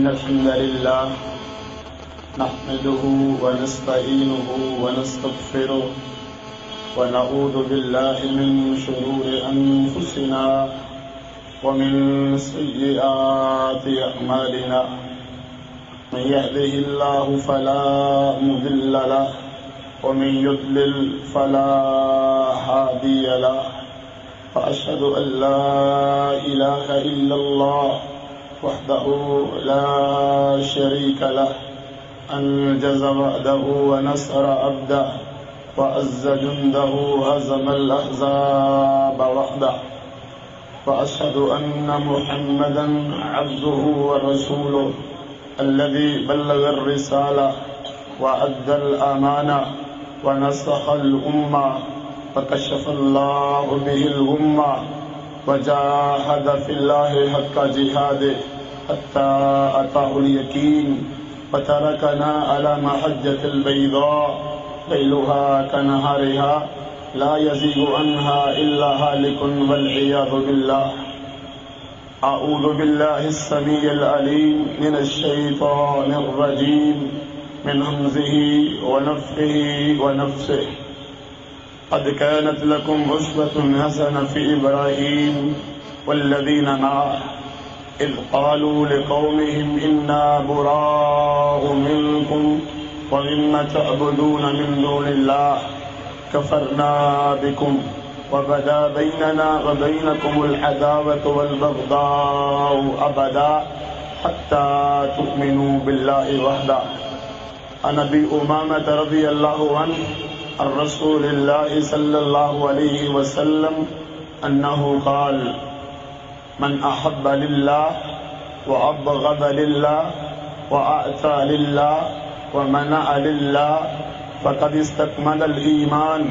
إن الحمد لله نحمده ونستعينه ونستغفره ونعوذ بالله من شرور أنفسنا ومن سيئات أعمالنا من يهده الله فلا مضل له ومن يضلل فلا هادي له فأشهد أن لا إله إلا الله وحده لا شريك له أنجز وعده ونصر عبده وعز جنده هزم الأحزاب وحده وأشهد أن محمدا عبده ورسوله الذي بلغ الرسالة وأدى الأمانة ونصح الأمة فكشف الله به الغمة وجاهد في الله حق جهاده حتى أتاه اليقين وتركنا على محجة البيضاء ليلها كنهارها لا يزيغ عنها إلا هالك والعياذ بالله. أعوذ بالله السميع العليم من الشيطان الرجيم من همزه ونفخه ونفسه. قد كانت لكم أسوة حسنة في إبراهيم والذين معه إذ قالوا لقومهم إنا براء منكم ومما تعبدون من دون الله كفرنا بكم وبدا بيننا وبينكم العداوة والبغضاء أبدا حتى تؤمنوا بالله وحده. عن أبي أمامة رضي الله عنه عن رسول الله صلى الله عليه وسلم أنه قال: من أحب لله وأبغض لله وأعطى لله ومنع لله فقد استكمل الإيمان.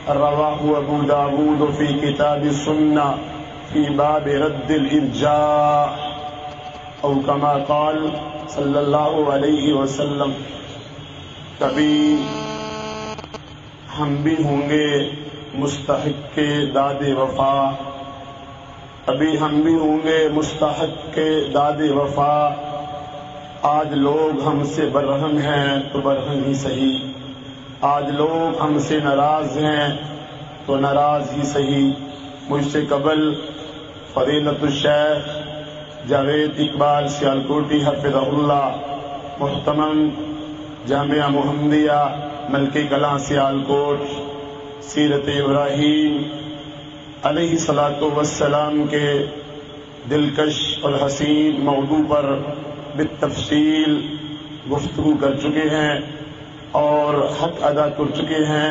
رواه أبو داود في كتاب السنة في باب رد الإرجاء أو كما قال صلی اللہ علیہ وسلم. کبھی ہم بھی ہوں گے مستحق کے داد وفا، کبھی ہم بھی ہوں گے مستحق کے داد وفا. آج لوگ ہم سے برہم ہیں تو برہم ہی صحیح، آج لوگ ہم سے ناراض ہیں تو ناراض ہی صحیح. مجھ سے قبل فضیلت الشیخ جاوید اقبال سیالکوٹی حفظہ اللہ، محترم جامعہ محمدیہ ملکی کلاں سیالکوٹ، سیرت ابراہیم علیہ الصلاۃ والسلام کے دلکش اور حسین موضوع پر بالتفصیل گفتگو کر چکے ہیں اور حق ادا کر چکے ہیں.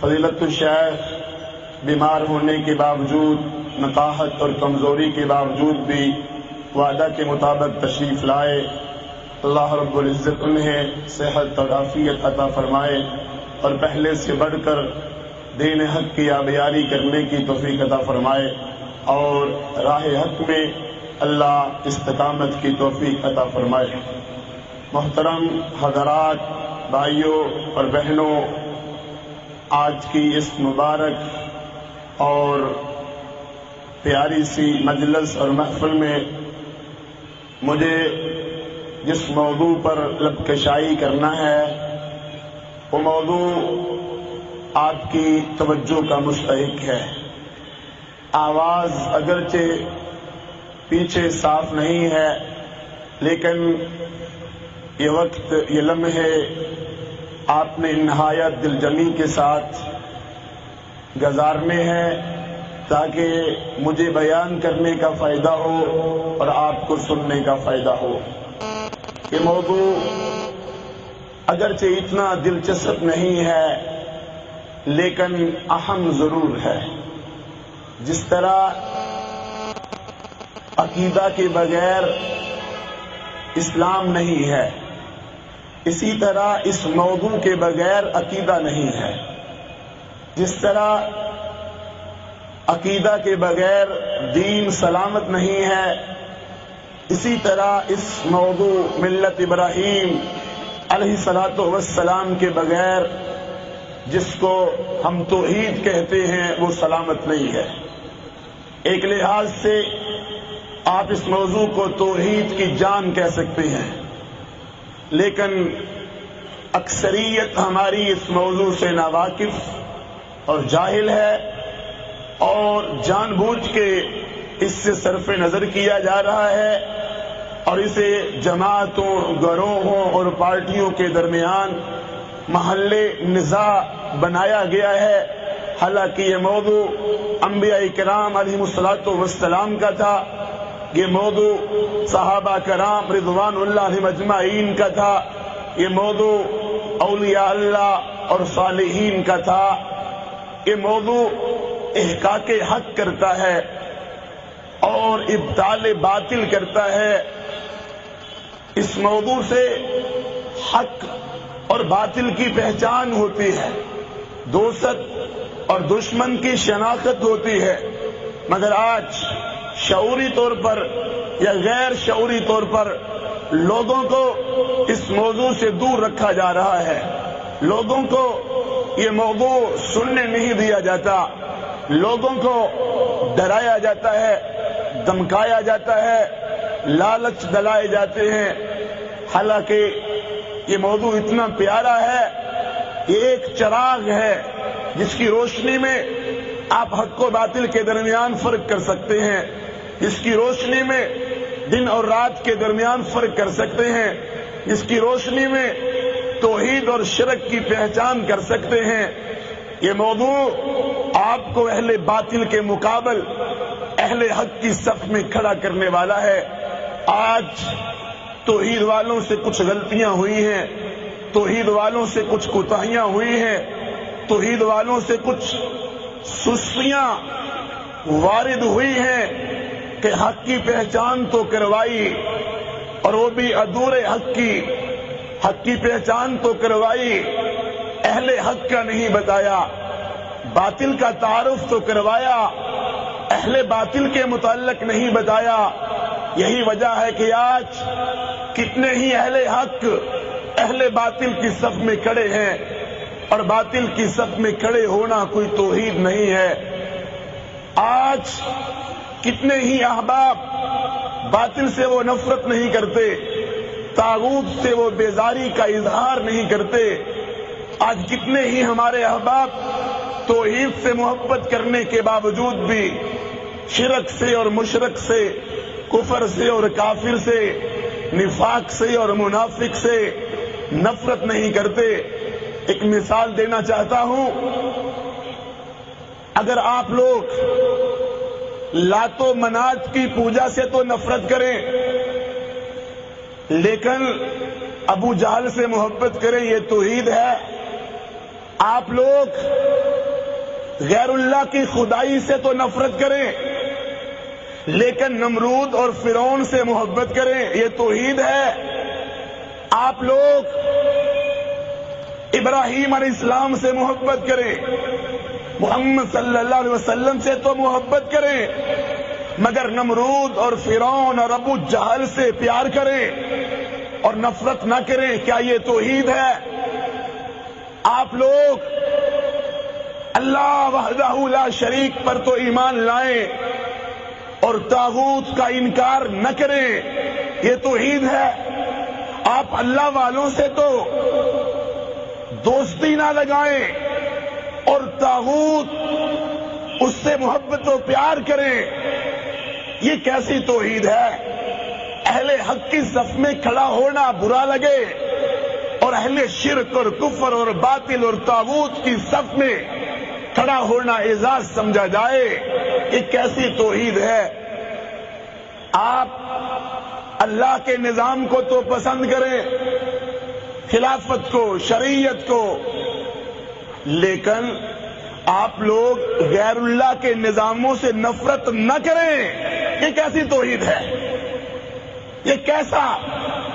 فضیلت الشیخ بیمار ہونے کے باوجود، نقاہت اور کمزوری کے باوجود بھی وعدہ کے مطابق تشریف لائے. اللہ رب العزت انہیں صحت اور عافیت عطا فرمائے اور پہلے سے بڑھ کر دین حق کی آبیاری کرنے کی توفیق عطا فرمائے اور راہ حق میں اللہ استقامت کی توفیق عطا فرمائے. محترم حضرات، بھائیوں اور بہنوں، آج کی اس مبارک اور پیاری سی مجلس اور محفل میں مجھے جس موضوع پر لب کشائی کرنا ہے وہ موضوع آپ کی توجہ کا مستحق ہے. آواز اگرچہ پیچھے صاف نہیں ہے، لیکن یہ وقت، یہ لمحے آپ نے نہایت دل جمی کے ساتھ گزارنے ہیں تاکہ مجھے بیان کرنے کا فائدہ ہو اور آپ کو سننے کا فائدہ ہو. یہ موضوع اگرچہ اتنا دلچسپ نہیں ہے لیکن اہم ضرور ہے. جس طرح عقیدہ کے بغیر اسلام نہیں ہے، اسی طرح اس موضوع کے بغیر عقیدہ نہیں ہے. جس طرح عقیدہ کے بغیر دین سلامت نہیں ہے، اسی طرح اس موضوع ملت ابراہیم علیہ الصلاۃ والسلام کے بغیر جس کو ہم توحید کہتے ہیں وہ سلامت نہیں ہے. ایک لحاظ سے آپ اس موضوع کو توحید کی جان کہہ سکتے ہیں، لیکن اکثریت ہماری اس موضوع سے ناواقف اور جاہل ہے، اور جان بوجھ کے اس سے صرف نظر کیا جا رہا ہے اور اسے جماعتوں، گروہوں اور پارٹیوں کے درمیان محلے نزاع بنایا گیا ہے، حالانکہ یہ موضوع انبیاء کرام علیہم الصلاۃ والسلام کا تھا، یہ موضوع صحابہ کرام رضوان اللہ علیہم اجمعین کا تھا، یہ موضوع اولیاء اللہ اور صالحین کا تھا، یہ موضوع احقاق حق کرتا ہے اور ابطال باطل کرتا ہے۔ اس موضوع سے حق اور باطل کی پہچان ہوتی ہے، دوست اور دشمن کی شناخت ہوتی ہے، مگر آج شعوری طور پر یا غیر شعوری طور پر لوگوں کو اس موضوع سے دور رکھا جا رہا ہے، لوگوں کو یہ موضوع سننے نہیں دیا جاتا، لوگوں کو ڈرایا جاتا ہے، دھمکایا جاتا ہے، لالچ دلائے جاتے ہیں، حالانکہ یہ موضوع اتنا پیارا ہے، یہ ایک چراغ ہے جس کی روشنی میں آپ حق و باطل کے درمیان فرق کر سکتے ہیں، جس کی روشنی میں دن اور رات کے درمیان فرق کر سکتے ہیں، جس کی روشنی میں توحید اور شرک کی پہچان کر سکتے ہیں۔ یہ موضوع آپ کو اہل باطل کے مقابل اہل حق کی صف میں کھڑا کرنے والا ہے۔ آج توحید والوں سے کچھ غلطیاں ہوئی ہیں، توحید والوں سے کچھ کوتاہیاں ہوئی ہیں، توحید والوں سے کچھ سستیاں وارد ہوئی ہیں کہ حق کی پہچان تو کروائی اور وہ بھی ادھورے حق کی پہچان تو کروائی، اہل حق کا نہیں بتایا، باطل کا تعارف تو کروایا، اہل باطل کے متعلق نہیں بتایا۔ یہی وجہ ہے کہ آج کتنے ہی اہل حق اہل باطل کی صف میں کھڑے ہیں، اور باطل کی صف میں کھڑے ہونا کوئی توحید نہیں ہے۔ آج کتنے ہی احباب باطل سے وہ نفرت نہیں کرتے، طاغوت سے وہ بیزاری کا اظہار نہیں کرتے۔ آج کتنے ہی ہمارے احباب توحید سے محبت کرنے کے باوجود بھی شرک سے اور مشرک سے، کفر سے اور کافر سے، نفاق سے اور منافق سے نفرت نہیں کرتے۔ ایک مثال دینا چاہتا ہوں، اگر آپ لوگ لات و منات کی پوجا سے تو نفرت کریں، لیکن ابو جہل سے محبت کریں، یہ توحید ہے۔ آپ لوگ غیر اللہ کی خدائی سے تو نفرت کریں، لیکن نمرود اور فرعون سے محبت کریں، یہ توحید ہے۔ آپ لوگ ابراہیم علیہ السلام سے محبت کریں، محمد صلی اللہ علیہ وسلم سے تو محبت کریں، مگر نمرود اور فرعون اور ابو جہل سے پیار کریں اور نفرت نہ کریں، کیا یہ توحید ہے؟ آپ لوگ اللہ وحدہ لا شریک پر تو ایمان لائیں اور طاغوت کا انکار نہ کریں، یہ توحید ہے۔ آپ اللہ والوں سے تو دوستی نہ لگائیں اور طاغوت اس سے محبت و پیار کریں، یہ کیسی توحید ہے؟ اہل حق کی صف میں کھڑا ہونا برا لگے اور اہل شرک اور کفر اور باطل اور طاغوت کی صف میں کھڑا ہونا اعزاز سمجھا جائے، یہ کیسی توحید ہے؟ آپ اللہ کے نظام کو تو پسند کریں، خلافت کو، شریعت کو، لیکن آپ لوگ غیر اللہ کے نظاموں سے نفرت نہ کریں، یہ کیسی توحید ہے؟ یہ کیسا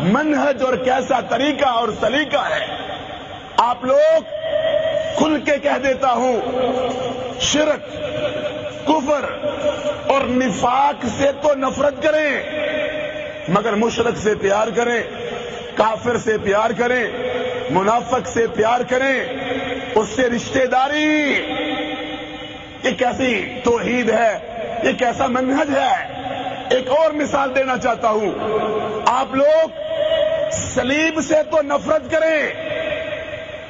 منہج اور کیسا طریقہ اور سلیقہ ہے؟ آپ لوگ کھل کے کہہ دیتا ہوں، شرک، کفر اور نفاق سے تو نفرت کریں، مگر مشرک سے پیار کریں، کافر سے پیار کریں، منافق سے پیار کریں، اس سے رشتہ داری۔ یہ کیسی توحید ہے؟ یہ کیسا منہج ہے؟ ایک اور مثال دینا چاہتا ہوں. آپ لوگ صلیب سے تو نفرت کریں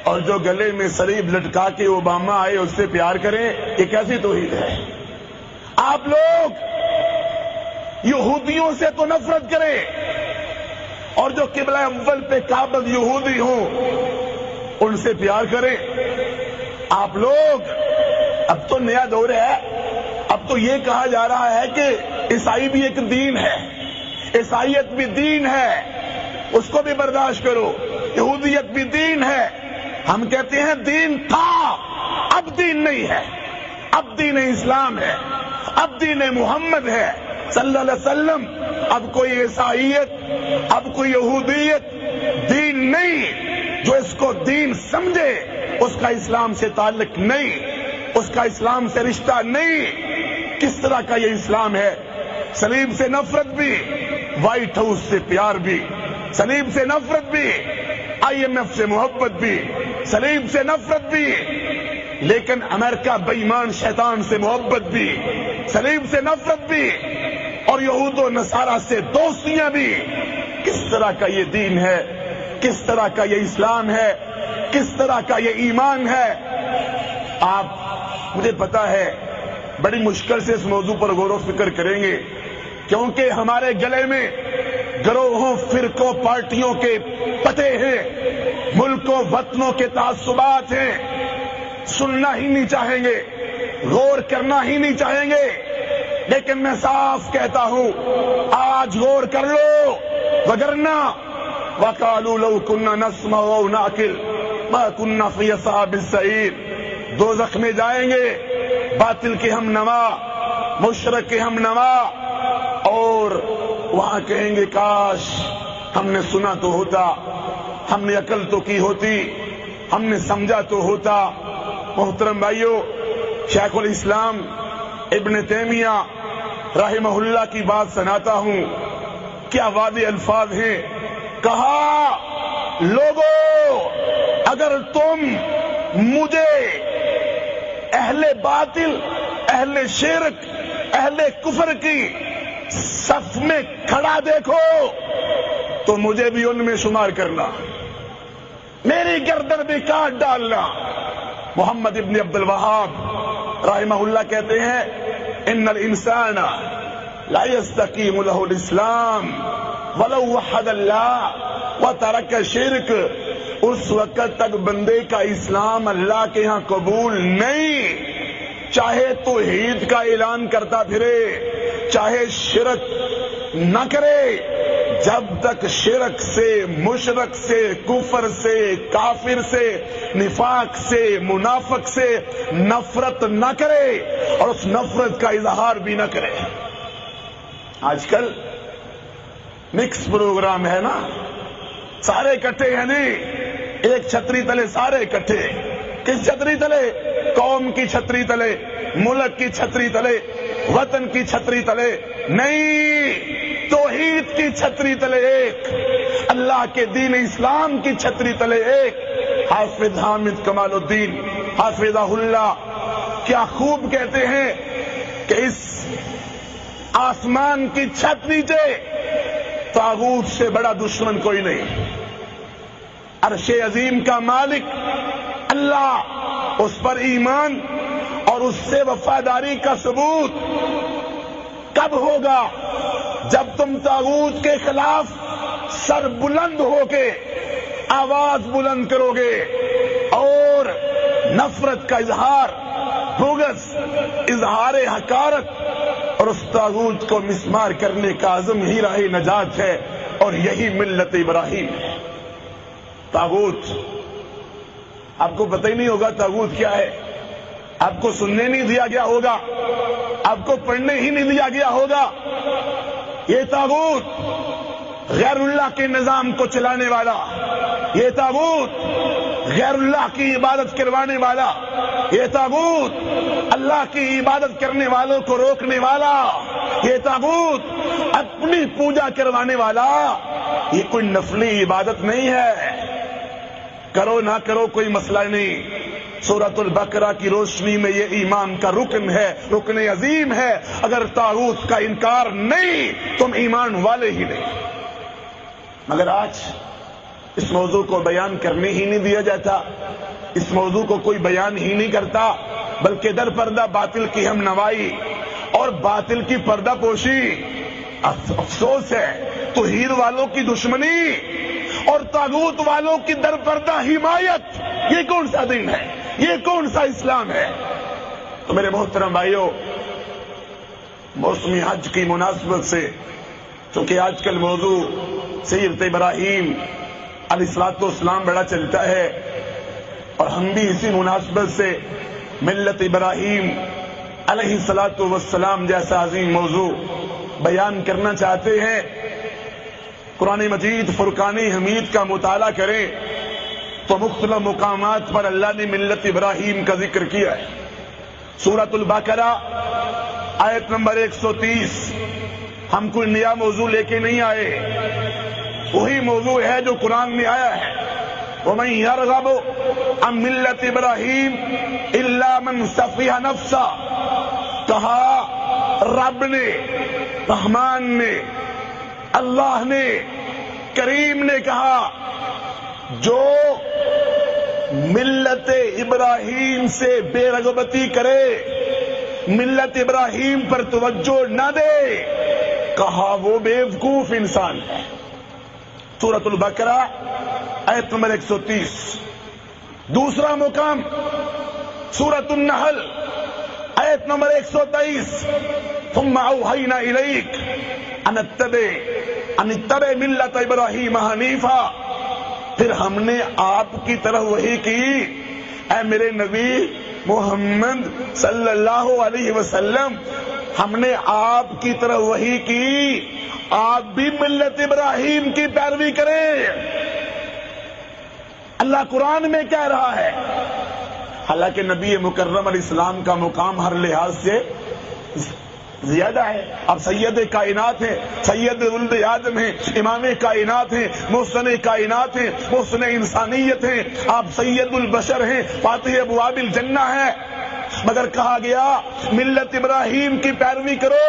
اور جو گلے میں صلیب لٹکا کے اوباما آئے اس سے پیار کریں، یہ کیسی توحید ہے؟ آپ لوگ یہودیوں سے تو نفرت کریں اور جو قبلہ اول پہ قابض یہودی ہوں ان سے پیار کریں. آپ لوگ اب تو نیا دور ہے، اب تو یہ کہا جا رہا ہے کہ عیسائی بھی ایک دین ہے، عیسائیت بھی دین ہے، اس کو بھی برداشت کرو، یہودیت بھی دین ہے. ہم کہتے ہیں دین تھا، اب دین نہیں ہے، اب دین اسلام ہے، اب دین محمد ہے صلی اللہ علیہ وسلم. اب کوئی عیسائیت، اب کوئی یہودیت دین نہیں. جو اس کو دین سمجھے اس کا اسلام سے تعلق نہیں، اس کا اسلام سے رشتہ نہیں. کس طرح کا یہ اسلام ہے؟ صلیب سے نفرت بھی، وائٹ ہاؤس سے پیار بھی. صلیب سے نفرت بھی، آئی ایم ایف سے محبت بھی. صلیب سے نفرت بھی لیکن امریکہ بے ایمان شیطان سے محبت بھی. صلیب سے نفرت بھی اور یہود و نصارہ سے دوستیاں بھی. کس طرح کا یہ دین ہے؟ کس طرح کا یہ اسلام ہے؟ کس طرح کا یہ ایمان ہے؟ آپ، مجھے پتا ہے بڑی مشکل سے اس موضوع پر غور و فکر کریں گے کیونکہ ہمارے گلے میں گروہوں، فرقوں، پارٹیوں کے پتے ہیں، ملکوں وطنوں کے تعصبات ہیں. سننا ہی نہیں چاہیں گے، غور کرنا ہی نہیں چاہیں گے. لیکن میں صاف کہتا ہوں آج غور کر لو، وگرنہ وَقَالُوا لَوْ كُنَّا نَسْمَعُ أَوْ نَعْقِلُ مَا كُنَّا فِي أَصْحَابِ السَّعِيرِ. دوزخ میں جائیں گے باطل کے ہم نوا، مشرک کے ہم نوا، اور وہاں کہیں گے کاش ہم نے سنا تو ہوتا، ہم نے عقل تو کی ہوتی، ہم نے سمجھا تو ہوتا. محترم بھائیو، شیخ الاسلام ابن تیمیہ رحمہ اللہ کی بات سناتا ہوں، کیا واضح الفاظ ہیں. کہا لوگو اگر تم مجھے اہل باطل، اہل شرک، اہل کفر کی صف میں کھڑا دیکھو تو مجھے بھی ان میں شمار کرنا، میری گردن بھی کاٹ ڈالنا. محمد ابن عبد الوہاب رحمہ اللہ کہتے ہیں ان الانسان لا يستقيم له الاسلام ولو وحد اللہ وترک شرک. اس وقت تک بندے کا اسلام اللہ کے ہاں قبول نہیں، چاہے توحید کا اعلان کرتا پھرے، چاہے شرک نہ کرے. جب تک شرک سے، مشرک سے، کفر سے، کافر سے، نفاق سے، منافق سے نفرت نہ کرے اور اس نفرت کا اظہار بھی نہ کرے. آج کل مکس پروگرام ہے نا، سارے اکٹھے ہیں نہیں، ایک چھتری تلے سارے اکٹھے. کس چھتری تلے؟ قوم کی چھتری تلے، ملک کی چھتری تلے، وطن کی چھتری تلے نہیں، توحید کی چھتری تلے ایک، اللہ کے دین اسلام کی چھتری تلے ایک. حافظ حامد کمال الدین حافظہ اللہ کیا خوب کہتے ہیں کہ اس آسمان کی چھت نیچے طاغوت سے بڑا دشمن کوئی نہیں. عرش عظیم کا مالک اللہ، اس پر ایمان اور اس سے وفاداری کا ثبوت کب ہوگا؟ جب تم طاغوت کے خلاف سر بلند ہو کے آواز بلند کرو گے اور نفرت کا اظہار، بغض، اظہار حقارت اور اس طاغوت کو مسمار کرنے کا عزم ہی راہ نجات ہے، اور یہی ملت ابراہیم ہے. طاغوت آپ کو پتہ ہی نہیں ہوگا طاغوت کیا ہے، آپ کو سننے نہیں دیا گیا ہوگا، آپ کو پڑھنے ہی نہیں دیا گیا ہوگا. یہ طاغوت غیر اللہ کے نظام کو چلانے والا، یہ طاغوت غیر اللہ کی عبادت کروانے والا، یہ طاغوت اللہ کی عبادت کرنے والوں کو روکنے والا، یہ طاغوت اپنی پوجا کروانے والا. یہ کوئی نفلی عبادت نہیں ہے، کرو نہ کرو کوئی مسئلہ نہیں، سورۃ البقرہ کی روشنی میں یہ ایمان کا رکن ہے، رکن عظیم ہے۔ اگر طاغوت کا انکار نہیں تم ایمان والے ہی نہیں۔ مگر آج اس موضوع کو بیان کرنے ہی نہیں دیا جاتا، اس موضوع کو کوئی بیان ہی نہیں کرتا، بلکہ در پردہ باطل کی ہم نوائی اور باطل کی پردہ پوشی۔ افسوس ہے، توحید والوں کی دشمنی اور طاغوت والوں کی در پردہ حمایت، یہ کون سا دین ہے؟ یہ کون سا اسلام ہے؟ تو میرے محترم بھائیوں، موسم حج کی مناسبت سے چونکہ آج کل موضوع سیرت ابراہیم علیہ الصلوۃ والسلام بڑا چلتا ہے، اور ہم بھی اسی مناسبت سے ملت ابراہیم علیہ الصلوۃ والسلام جیسا عظیم موضوع بیان کرنا چاہتے ہیں۔ قرآن مجید فرقان حمید کا مطالعہ کریں تو مختلف مقامات پر اللہ نے ملت ابراہیم کا ذکر کیا ہے۔ سورۃ البقرہ آیت نمبر 130، ہم کوئی نیا موضوع لے کے نہیں آئے، وہی موضوع ہے جو قرآن میں آیا ہے۔ وَمَن يَرْغَبُ عَن مِلَّةِ إِبْرَاهِيمَ إِلَّا مَن سَفِهَ نَفْسَهُ، کہا رب نے، رحمان نے، اللہ نے، کریم نے کہا جو ملت ابراہیم سے بے رغبتی کرے، ملت ابراہیم پر توجہ نہ دے، کہا وہ بیوقوف انسان ہے۔ سورۃ البقرہ آیت نمبر 130۔ دوسرا مقام سورۃ النحل آیت نمبر 123، ثم اوحینا الیک ان اتبع ملت ابراہیم حنیفا، پھر ہم نے آپ کی طرف وحی کی، اے میرے نبی محمد صلی اللہ علیہ وسلم، ہم نے آپ کی طرف وحی کی، آپ بھی ملت ابراہیم کی پیروی کریں۔ اللہ قرآن میں کہہ رہا ہے، حالانکہ نبی مکرم علیہ السلام کا مقام ہر لحاظ سے زیادہ ہے۔ آپ سید کائنات ہیں، سید ولد آدم ہیں، امام کائنات ہیں، محسن کائنات ہیں، محسن انسانیت ہیں، آپ سید البشر ہیں، فاتح ابواب الجنہ ہیں، مگر کہا گیا ملت ابراہیم کی پیروی کرو۔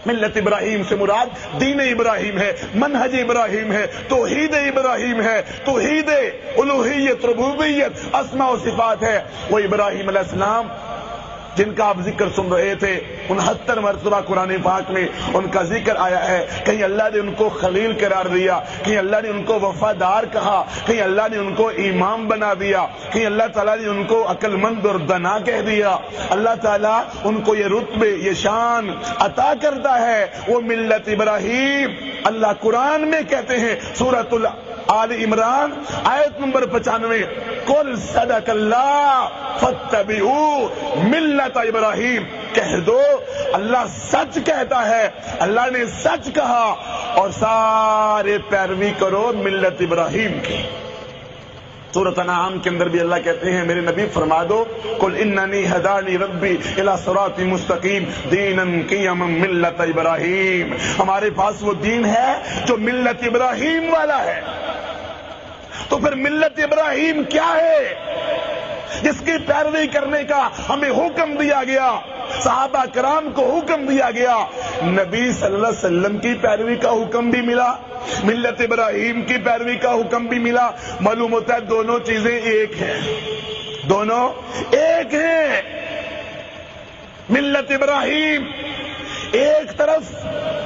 ملت ابراہیم سے مراد دین ابراہیم ہے، منہج ابراہیم ہے، توحید ابراہیم ہے، توحید الوہیت، ربوبیت، اسماء و صفات ہے۔ وہ ابراہیم علیہ السلام جن کا آپ ذکر سن رہے تھے، 69 مرتبہ قرآن پاک میں ان کا ذکر آیا ہے۔ کہیں اللہ نے ان کو خلیل قرار دیا، کہیں اللہ نے ان کو وفادار کہا، کہیں اللہ نے ان کو امام بنا دیا، کہیں اللہ تعالیٰ نے ان کو عقل مند اور دانا کہہ دیا۔ اللہ تعالیٰ ان کو یہ رتبے، یہ شان عطا کرتا ہے۔ وہ ملت ابراہیم اللہ قرآن میں کہتے ہیں، سورۃ آل عمران آیت نمبر 95، قل صدق اللہ فاتبعوا ملت ابراہیم، کہہ دو اللہ سچ کہتا ہے، اللہ نے سچ کہا، اور سارے پیروی کرو ملت ابراہیم کی۔ سورۃ انعام کے اندر بھی اللہ کہتے ہیں، میرے نبی فرما دو، قل اننی ہدانی ربی الی صراط مستقیم دینا قیما ملت ابراہیم، ہمارے پاس وہ دین ہے جو ملت ابراہیم والا ہے۔ تو پھر ملت ابراہیم کیا ہے جس کی پیروی کرنے کا ہمیں حکم دیا گیا، صحابہ کرام کو حکم دیا گیا، نبی صلی اللہ علیہ وسلم کی پیروی کا حکم بھی ملا، ملت ابراہیم کی پیروی کا حکم بھی ملا۔ معلوم ہوتا ہے دونوں چیزیں ایک ہیں، دونوں ایک ہیں۔ ملت ابراہیم ایک طرف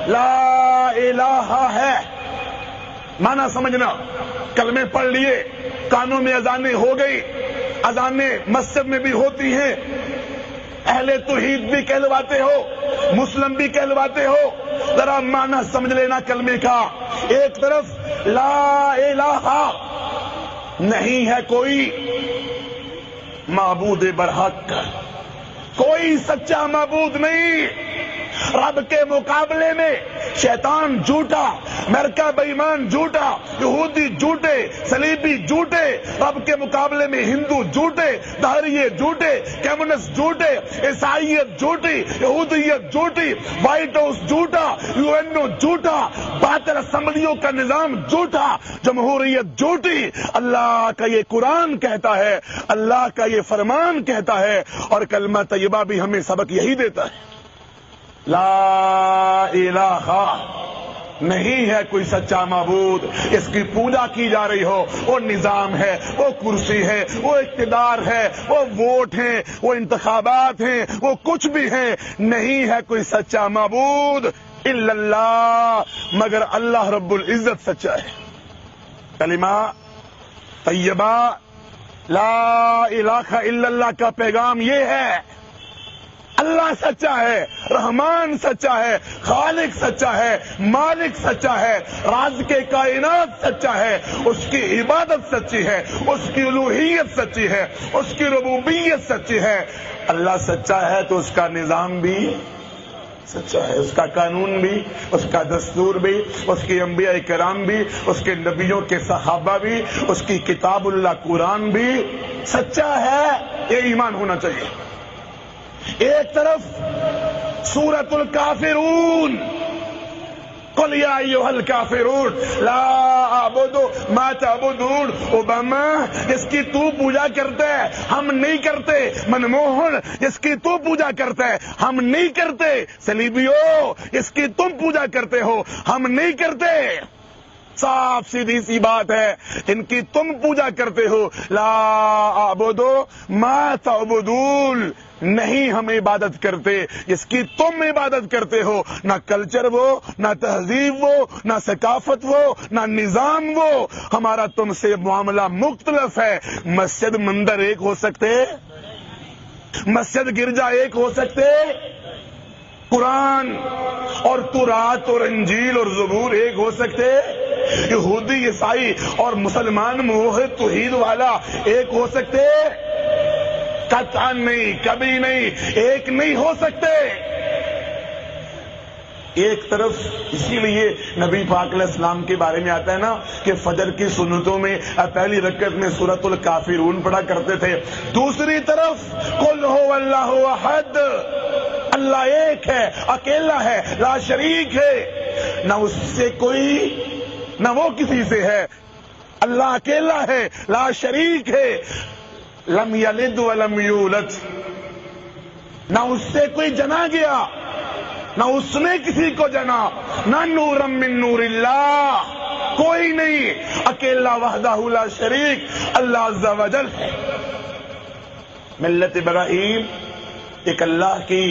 لا الہ ہے، معنی سمجھنا، کلمے پڑھ لیے، کانوں میں اذانیں ہو گئی، اذانیں مسجد میں بھی ہوتی ہیں، اہل توحید بھی کہلواتے ہو، مسلم بھی کہلواتے ہو، ذرا معنی سمجھ لینا کلمے کا۔ ایک طرف لا الہ، نہیں ہے کوئی معبود برحق، کوئی سچا معبود نہیں، رب کے مقابلے میں شیطان جھوٹا، امریکہ بے ایمان جھوٹا، یہودی جھوٹے، صلیبی جھوٹے، رب کے مقابلے میں ہندو جھوٹے، دہریے جھوٹے، کمیونسٹ جھوٹے، عیسائیت جھوٹی، یہودیت جھوٹی، وائٹ ہاؤس جھوٹا، یو این او جھوٹا، باطل اسمبلیوں کا نظام جھوٹا، جمہوریت جھوٹی۔ اللہ کا یہ قرآن کہتا ہے، اللہ کا یہ فرمان کہتا ہے، اور کلمہ طیبہ بھی ہمیں سبق یہی دیتا ہے۔ لا الہ، نہیں ہے کوئی سچا معبود، اس کی پوجا کی جا رہی ہو، وہ نظام ہے، وہ کرسی ہے، وہ اقتدار ہے، وہ ووٹ ہیں، وہ انتخابات ہیں، وہ کچھ بھی ہیں، نہیں ہے کوئی سچا معبود الا اللہ، مگر اللہ رب العزت سچا ہے۔ کلمہ طیبہ لا الہ الا اللہ کا پیغام یہ ہے، اللہ سچا ہے، رحمان سچا ہے، خالق سچا ہے، مالک سچا ہے، راز کے کائنات سچا ہے، اس کی عبادت سچی ہے، اس کی الوہیت سچی ہے، اس کی ربوبیت سچی ہے۔ اللہ سچا ہے تو اس کا نظام بھی سچا ہے، اس کا قانون بھی، اس کا دستور بھی، اس کی انبیاء کرام بھی، اس کے نبیوں کے صحابہ بھی، اس کی کتاب اللہ قرآن بھی سچا ہے۔ یہ ایمان ہونا چاہیے۔ ایک طرف سورۃ الکافرون، قل یا ایھا الکافرون لا اعبد ما تعبدون، اوباما جس کی تو پوجا کرتا ہے ہم نہیں کرتے، منموہن جس کی تو پوجا کرتا ہے ہم نہیں کرتے، صلیبیوں جس کی تم پوجا کرتے ہو ہم نہیں کرتے۔ صاف سیدھی سی بات ہے، جن کی تم پوجا کرتے ہو لا اعبد ما تعبدون، نہیں ہم عبادت کرتے جس کی تم عبادت کرتے ہو، نہ کلچر وہ، نہ تہذیب وہ، نہ ثقافت وہ، نہ نظام وہ، ہمارا تم سے معاملہ مختلف ہے۔ مسجد مندر ایک ہو سکتے، مسجد گرجا ایک ہو سکتے، قرآن اور تورات اور انجیل اور زبور ایک ہو سکتے، یہودی عیسائی اور مسلمان موحد توحید والا ایک ہو سکتے؟ قطعاً نہیں، کبھی نہیں، ایک نہیں ہو سکتے۔ ایک طرف اسی لیے نبی پاک علیہ السلام کے بارے میں آتا ہے نا کہ فجر کی سنتوں میں پہلی رکعت میں سورۃ الکافرون پڑھا کرتے تھے، دوسری طرف قل هو اللہ احد، اللہ ایک ہے، اکیلا ہے، لا شریک ہے، نہ اس سے کوئی، نہ وہ کسی سے ہے، اللہ اکیلا ہے، لا شریک ہے، لم یلد ولم یولد، نہ اس سے کوئی جنا گیا، نہ اس نے کسی کو جنا، نہ نورا من نور اللہ، کوئی نہیں، اکیلا وحدہ لا شریک، اللہ عز و جل ہے۔ ملت ابراہیم ایک اللہ کی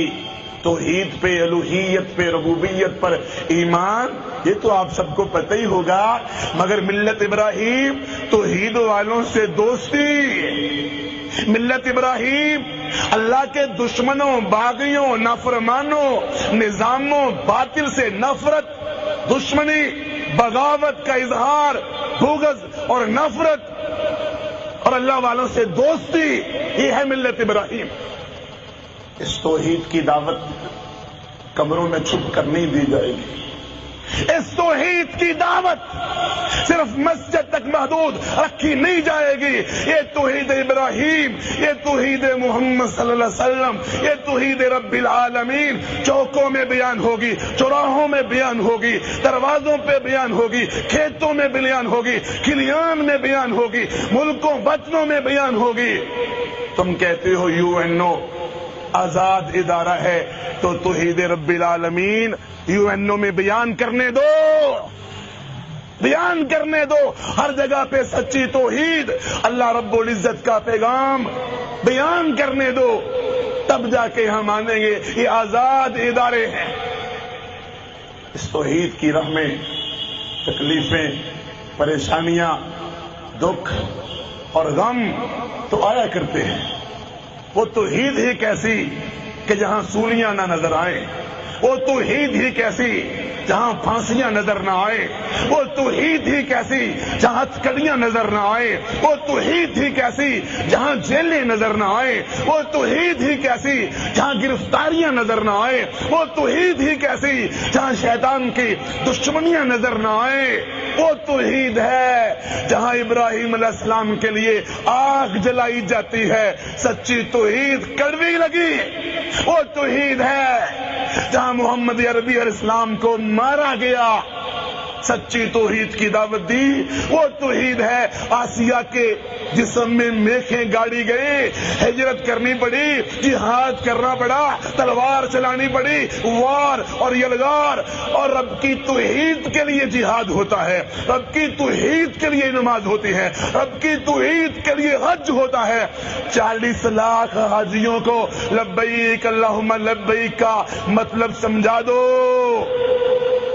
توحید پہ، الوہیت پہ، ربوبیت پر ایمان، یہ تو آپ سب کو پتہ ہی ہوگا، مگر ملت ابراہیم توحید والوں سے دوستی، ملت ابراہیم اللہ کے دشمنوں، باغیوں، نافرمانوں، نظاموں، باطل سے نفرت، دشمنی، بغاوت کا اظہار، بغض اور نفرت، اور اللہ والوں سے دوستی، یہ ہے ملت ابراہیم۔ اس توحید کی دعوت کمروں میں چھپ کر نہیں دی جائے گی، اس توحید کی دعوت صرف مسجد تک محدود رکھی نہیں جائے گی، یہ توحید ابراہیم، یہ توحید محمد صلی اللہ علیہ وسلم، یہ توحید رب العالمین چوکوں میں بیان ہوگی، چوراہوں میں بیان ہوگی، دروازوں پہ بیان ہوگی، کھیتوں میں بیان ہوگی، کھلیان میں بیان ہوگی، ملکوں وطنوں میں بیان ہوگی۔ تم کہتے ہو یو این او آزاد ادارہ ہے، تو توحید رب العالمین یو این او میں بیان کرنے دو، بیان کرنے دو، ہر جگہ پہ سچی توحید، اللہ رب العزت کا پیغام بیان کرنے دو، تب جا کے ہم مانیں گے یہ آزاد ادارے ہیں۔ اس توحید کی راہ میں تکلیفیں، پریشانیاں، دکھ اور غم تو آیا کرتے ہیں، وہ توحید ہی کیسی کہ جہاں سولیاں نہ نظر آئیں، وہ توحید ہی کیسی جہاں پھانسیاں نظر نہ آئے، وہ توحید ہی کیسی جہاں ہتھکڑیاں نظر نہ آئے، وہ توحید ہی کیسی جہاں جیلیں نظر نہ آئے، وہ توحید ہی کیسی جہاں گرفتاریاں نظر نہ آئے، وہ توحید ہی کیسی جہاں شیطان کی دشمنیاں نظر نہ آئے، وہ توحید ہے جہاں ابراہیم علیہ السلام کے لیے آگ جلائی جاتی ہے، سچی توحید کڑوی لگی، وہ توحید ہے جہاں محمد عربی علیہ السلام کو مارا گیا، سچی توحید کی دعوت دی، وہ توحید ہے آسیہ کے جسم میں میخیں گاڑی گئی، ہجرت کرنی پڑی، جہاد کرنا پڑا، تلوار چلانی پڑی، وار اور یلغار، اور رب کی توحید کے لیے جہاد ہوتا ہے، رب کی توحید کے لیے نماز ہوتی ہے، رب کی توحید کے لیے حج ہوتا ہے۔ 40 لاکھ حاجیوں کو لبیک اللہم لبیک کا مطلب سمجھا دو،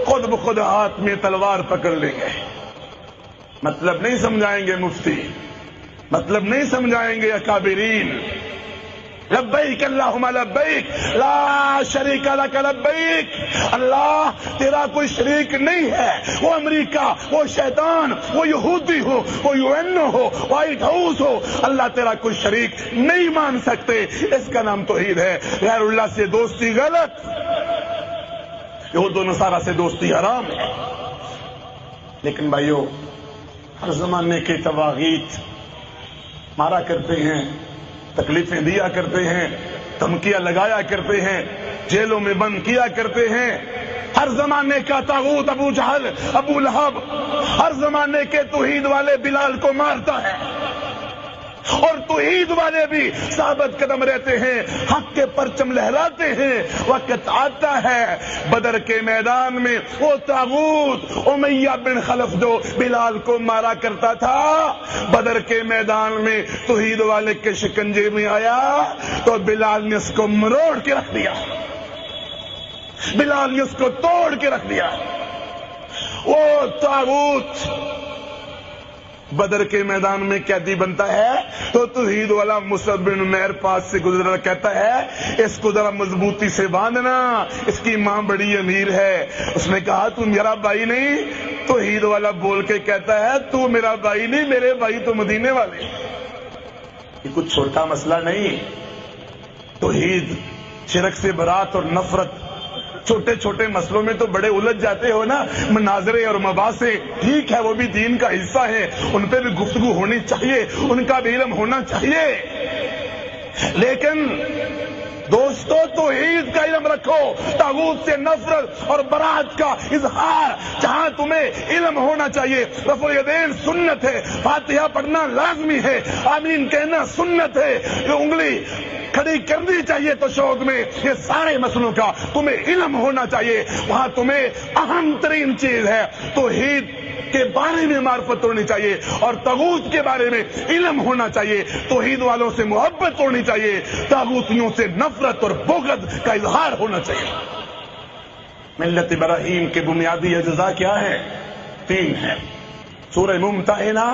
خود بخود ہاتھ میں تلوار پکڑ لیں گے۔ مطلب نہیں سمجھائیں گے مفتی، مطلب نہیں سمجھائیں گے اکابرین۔ لبیک اللہم لبیک لا شریک لک لبیک، اللہ تیرا کوئی شریک نہیں ہے، وہ امریکہ، وہ شیطان، وہ یہودی ہو، وہ UN ہو، وائٹ ہاؤس ہو، اللہ تیرا کوئی شریک نہیں مان سکتے، اس کا نام توحید ہے۔ غیر اللہ سے دوستی غلط، یہود و نصارہ سے دوستی حرام ہے۔ لیکن بھائیو، ہر زمانے کے طواغیت مارا کرتے ہیں، تکلیفیں دیا کرتے ہیں، دھمکیاں لگایا کرتے ہیں، جیلوں میں بند کیا کرتے ہیں۔ ہر زمانے کا طاغوت ابو جہل، ابو لہب، ہر زمانے کے توحید والے بلال کو مارتا ہے، اور توحید والے بھی ثابت قدم رہتے ہیں، حق کے پرچم لہراتے ہیں۔ وقت آتا ہے بدر کے میدان میں وہ طاغوت امیہ بن خلف جو بلال کو مارا کرتا تھا، بدر کے میدان میں توحید والے کے شکنجے میں آیا تو بلال نے اس کو مروڑ کے رکھ دیا، بلال نے اس کو توڑ کے رکھ دیا۔ وہ طاغوت بدر کے میدان میں قیدی بنتا ہے تو توحید والا مصعب بن عمیر پاس سے گزرا، کہتا ہے اس کو ذرا مضبوطی سے باندھنا، اس کی ماں بڑی امیر ہے۔ اس نے کہا تو میرا بھائی نہیں؟ توحید والا بول کے کہتا ہے تو میرا بھائی نہیں، میرے بھائی تو مدینے والے۔ یہ کچھ چھوٹا مسئلہ نہیں، توحید، شرک سے برات اور نفرت، چھوٹے چھوٹے مسئلوں میں تو بڑے الجھ جاتے ہو نا، مناظرے اور مباحثے، ٹھیک ہے وہ بھی دین کا حصہ ہے، ان پہ بھی گفتگو ہونی چاہیے، ان کا بھی علم ہونا چاہیے، لیکن دوستو توحید کا علم رکھو، طاغوت سے نفرت اور برات کا اظہار جہاں تمہیں علم ہونا چاہیے۔ رفع الیدین سنت ہے، فاتحہ پڑھنا لازمی ہے، آمین کہنا سنت ہے، یہ انگلی کھڑی کرنی چاہیے تو شوق میں، یہ سارے مسئلوں کا تمہیں علم ہونا چاہیے۔ وہاں تمہیں اہم ترین چیز ہے توحید کے بارے میں معرفت ہونی چاہیے، اور طاغوت کے بارے میں علم ہونا چاہیے، توحید والوں سے محبت ہونی چاہیے، طاغوتیوں سے نفرت اور بغض کا اظہار ہونا چاہیے۔ ملت ابراہیم کے بنیادی اجزاء کیا ہے؟ 3 ہیں۔ سورہ ممتحنہ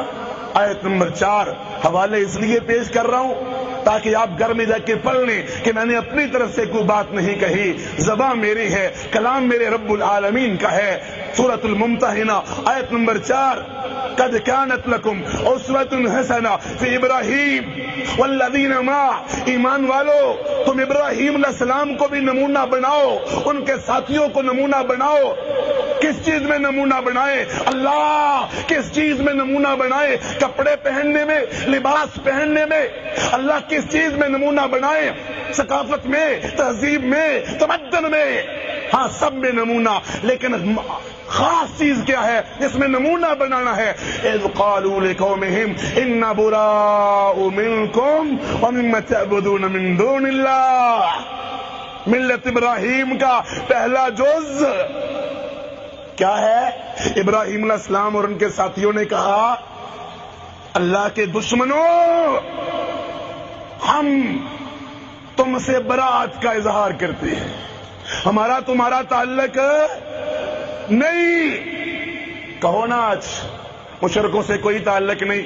آیت نمبر 4 حوالے اس لیے پیش کر رہا ہوں تاکہ آپ گھر میں جا کے پڑھ لیں کہ میں نے اپنی طرف سے کوئی بات نہیں کہی، زبان میری ہے، کلام میرے رب العالمین کا ہے۔ سورۃ الممتحنہ آیت نمبر 4، قد كانت لكم اسوة حسنہ فی ابراہیم والذین معہ، ایمان والو تم ابراہیم علیہ السلام کو بھی نمونہ بناؤ، ان کے ساتھیوں کو نمونہ بناؤ۔ کس چیز میں نمونہ بنائے؟ اللہ کس چیز میں نمونہ بنائے؟ کپڑے پہننے میں، لباس پہننے میں۔ اللہ کس چیز میں نمونہ بنائے؟ ثقافت میں، تہذیب میں، تمدن میں، ہاں سب میں نمونہ، لیکن خاص چیز کیا ہے جس میں نمونہ بنانا ہے؟ اذ قالوا لقومهم انا براء منکم ومما تعبدون من دون اللہ۔ ملت ابراہیم کا پہلا جز کیا ہے؟ ابراہیم علیہ السلام اور ان کے ساتھیوں نے کہا اللہ کے دشمنوں، ہم تم سے برات کا اظہار کرتے ہیں، ہمارا تمہارا تعلق نہیں۔ کہو نا آج مشرکوں سے کوئی تعلق نہیں،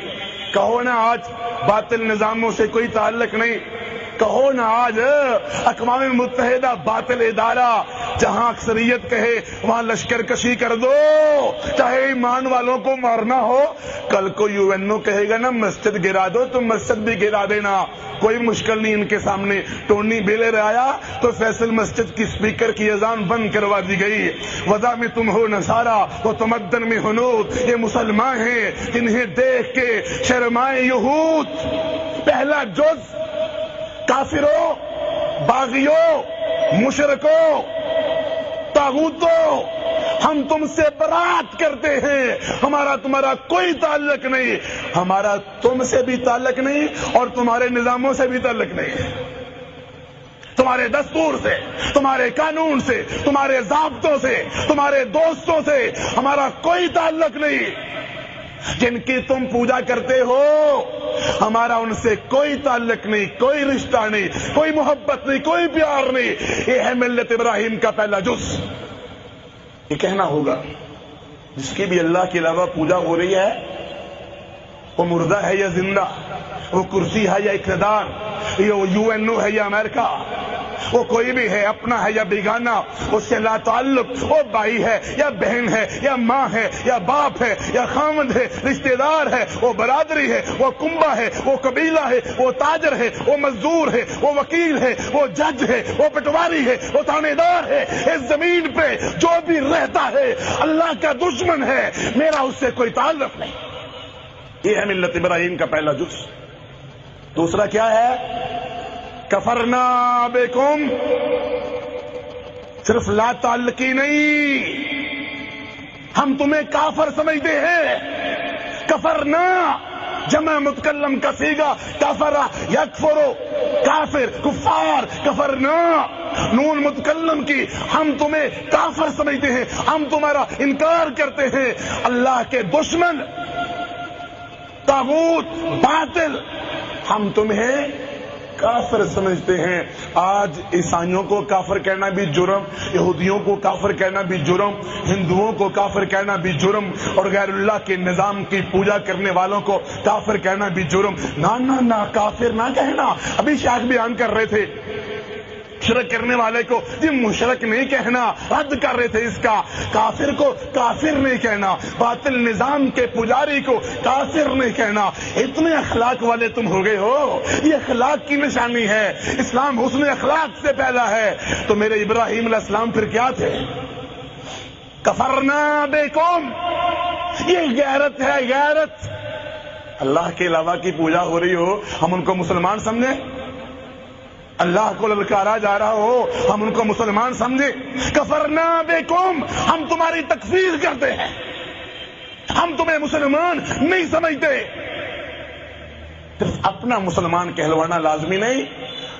کہو نا آج باطل نظاموں سے کوئی تعلق نہیں، کہو نا آج اقوام متحدہ باطل ادارہ جہاں اکثریت کہے وہاں لشکر کشی کر دو، چاہے ایمان والوں کو مارنا ہو۔ کل کو یو این او کہے گا نا مسجد گرا دو تو مسجد بھی گرا دینا، کوئی مشکل نہیں ان کے سامنے۔ ٹونی بلیئر آیا تو فیصل مسجد کی سپیکر کی اذان بند کروا دی گئی۔ وضع میں تم ہو نصارہ و تمدن میں ہنود، یہ مسلمان ہیں جنہیں دیکھ کے شرمائے یہود۔ پہلا جز کافروں، باغیوں، مشرکوں، طاغوتوں، ہم تم سے برات کرتے ہیں، ہمارا تمہارا کوئی تعلق نہیں، ہمارا تم سے بھی تعلق نہیں اور تمہارے نظاموں سے بھی تعلق نہیں، تمہارے دستور سے، تمہارے قانون سے، تمہارے ضابطوں سے، تمہارے دوستوں سے ہمارا کوئی تعلق نہیں۔ جن کی تم پوجا کرتے ہو ہمارا ان سے کوئی تعلق نہیں، کوئی رشتہ نہیں، کوئی محبت نہیں، کوئی پیار نہیں۔ یہ ہے ملت ابراہیم کا پہلا جز۔ یہ کہنا ہوگا جس کی بھی اللہ کے علاوہ پوجا ہو رہی ہے وہ مردہ ہے یا زندہ، وہ کرسی ہے یا اقتدار، یہ یو این او ہے یا امریکہ، وہ کوئی بھی ہے، اپنا ہے یا بیگانہ، اس سے لا تعلق، وہ بھائی ہے یا بہن ہے یا ماں ہے یا باپ ہے یا خامد ہے، رشتہ دار ہے، وہ برادری ہے، وہ کنبہ ہے، وہ قبیلہ ہے، وہ تاجر ہے، وہ مزدور ہے، وہ وکیل ہے، وہ جج ہے، وہ پٹواری ہے، وہ تھانے دار ہے۔ اس زمین پہ جو بھی رہتا ہے اللہ کا دشمن ہے، میرا اس سے کوئی تعلق نہیں۔ یہ ہے ملت ابراہیم کا پہلا جز۔ دوسرا کیا ہے؟ کفرنا بکم، صرف لا تعلقی نہیں، ہم تمہیں کافر سمجھتے ہیں۔ کفرنا جمع متکلم کا صیغہ کفر یکفر، کافر، کفار، کفرنا نون متکلم کی، ہم تمہیں کافر سمجھتے ہیں، ہم تمہارا انکار کرتے ہیں۔ اللہ کے دشمن، طاغوت، باطل، ہم تمہیں کافر سمجھتے ہیں۔ آج عیسائیوں کو کافر کہنا بھی جرم، یہودیوں کو کافر کہنا بھی جرم، ہندوؤں کو کافر کہنا بھی جرم، اور غیر اللہ کے نظام کی پوجا کرنے والوں کو کافر کہنا بھی جرم۔ نہ کافر نہ کہنا۔ ابھی شاید بیان کر رہے تھے شرک کرنے والے کو یہ مشرک نہیں کہنا، رد کر رہے تھے اس کا۔ کافر کو کافر نہیں کہنا، باطل نظام کے پجاری کو کافر نہیں کہنا۔ اتنے اخلاق والے تم ہو گئے ہو، یہ اخلاق کی نشانی ہے۔ اسلام حسن اخلاق سے پہلا ہے۔ تو میرے ابراہیم علیہ السلام پھر کیا تھے؟ کفرنا بکم، یہ غیرت ہے، غیرت۔ اللہ کے علاوہ کی پوجا ہو رہی ہو ہم ان کو مسلمان سمجھیں، اللہ کو للکارا جا رہا ہو ہم ان کو مسلمان سمجھے؟ کفرنا بکم، ہم تمہاری تکفیر کرتے ہیں، ہم تمہیں مسلمان نہیں سمجھتے۔ صرف اپنا مسلمان کہلوانا لازمی نہیں،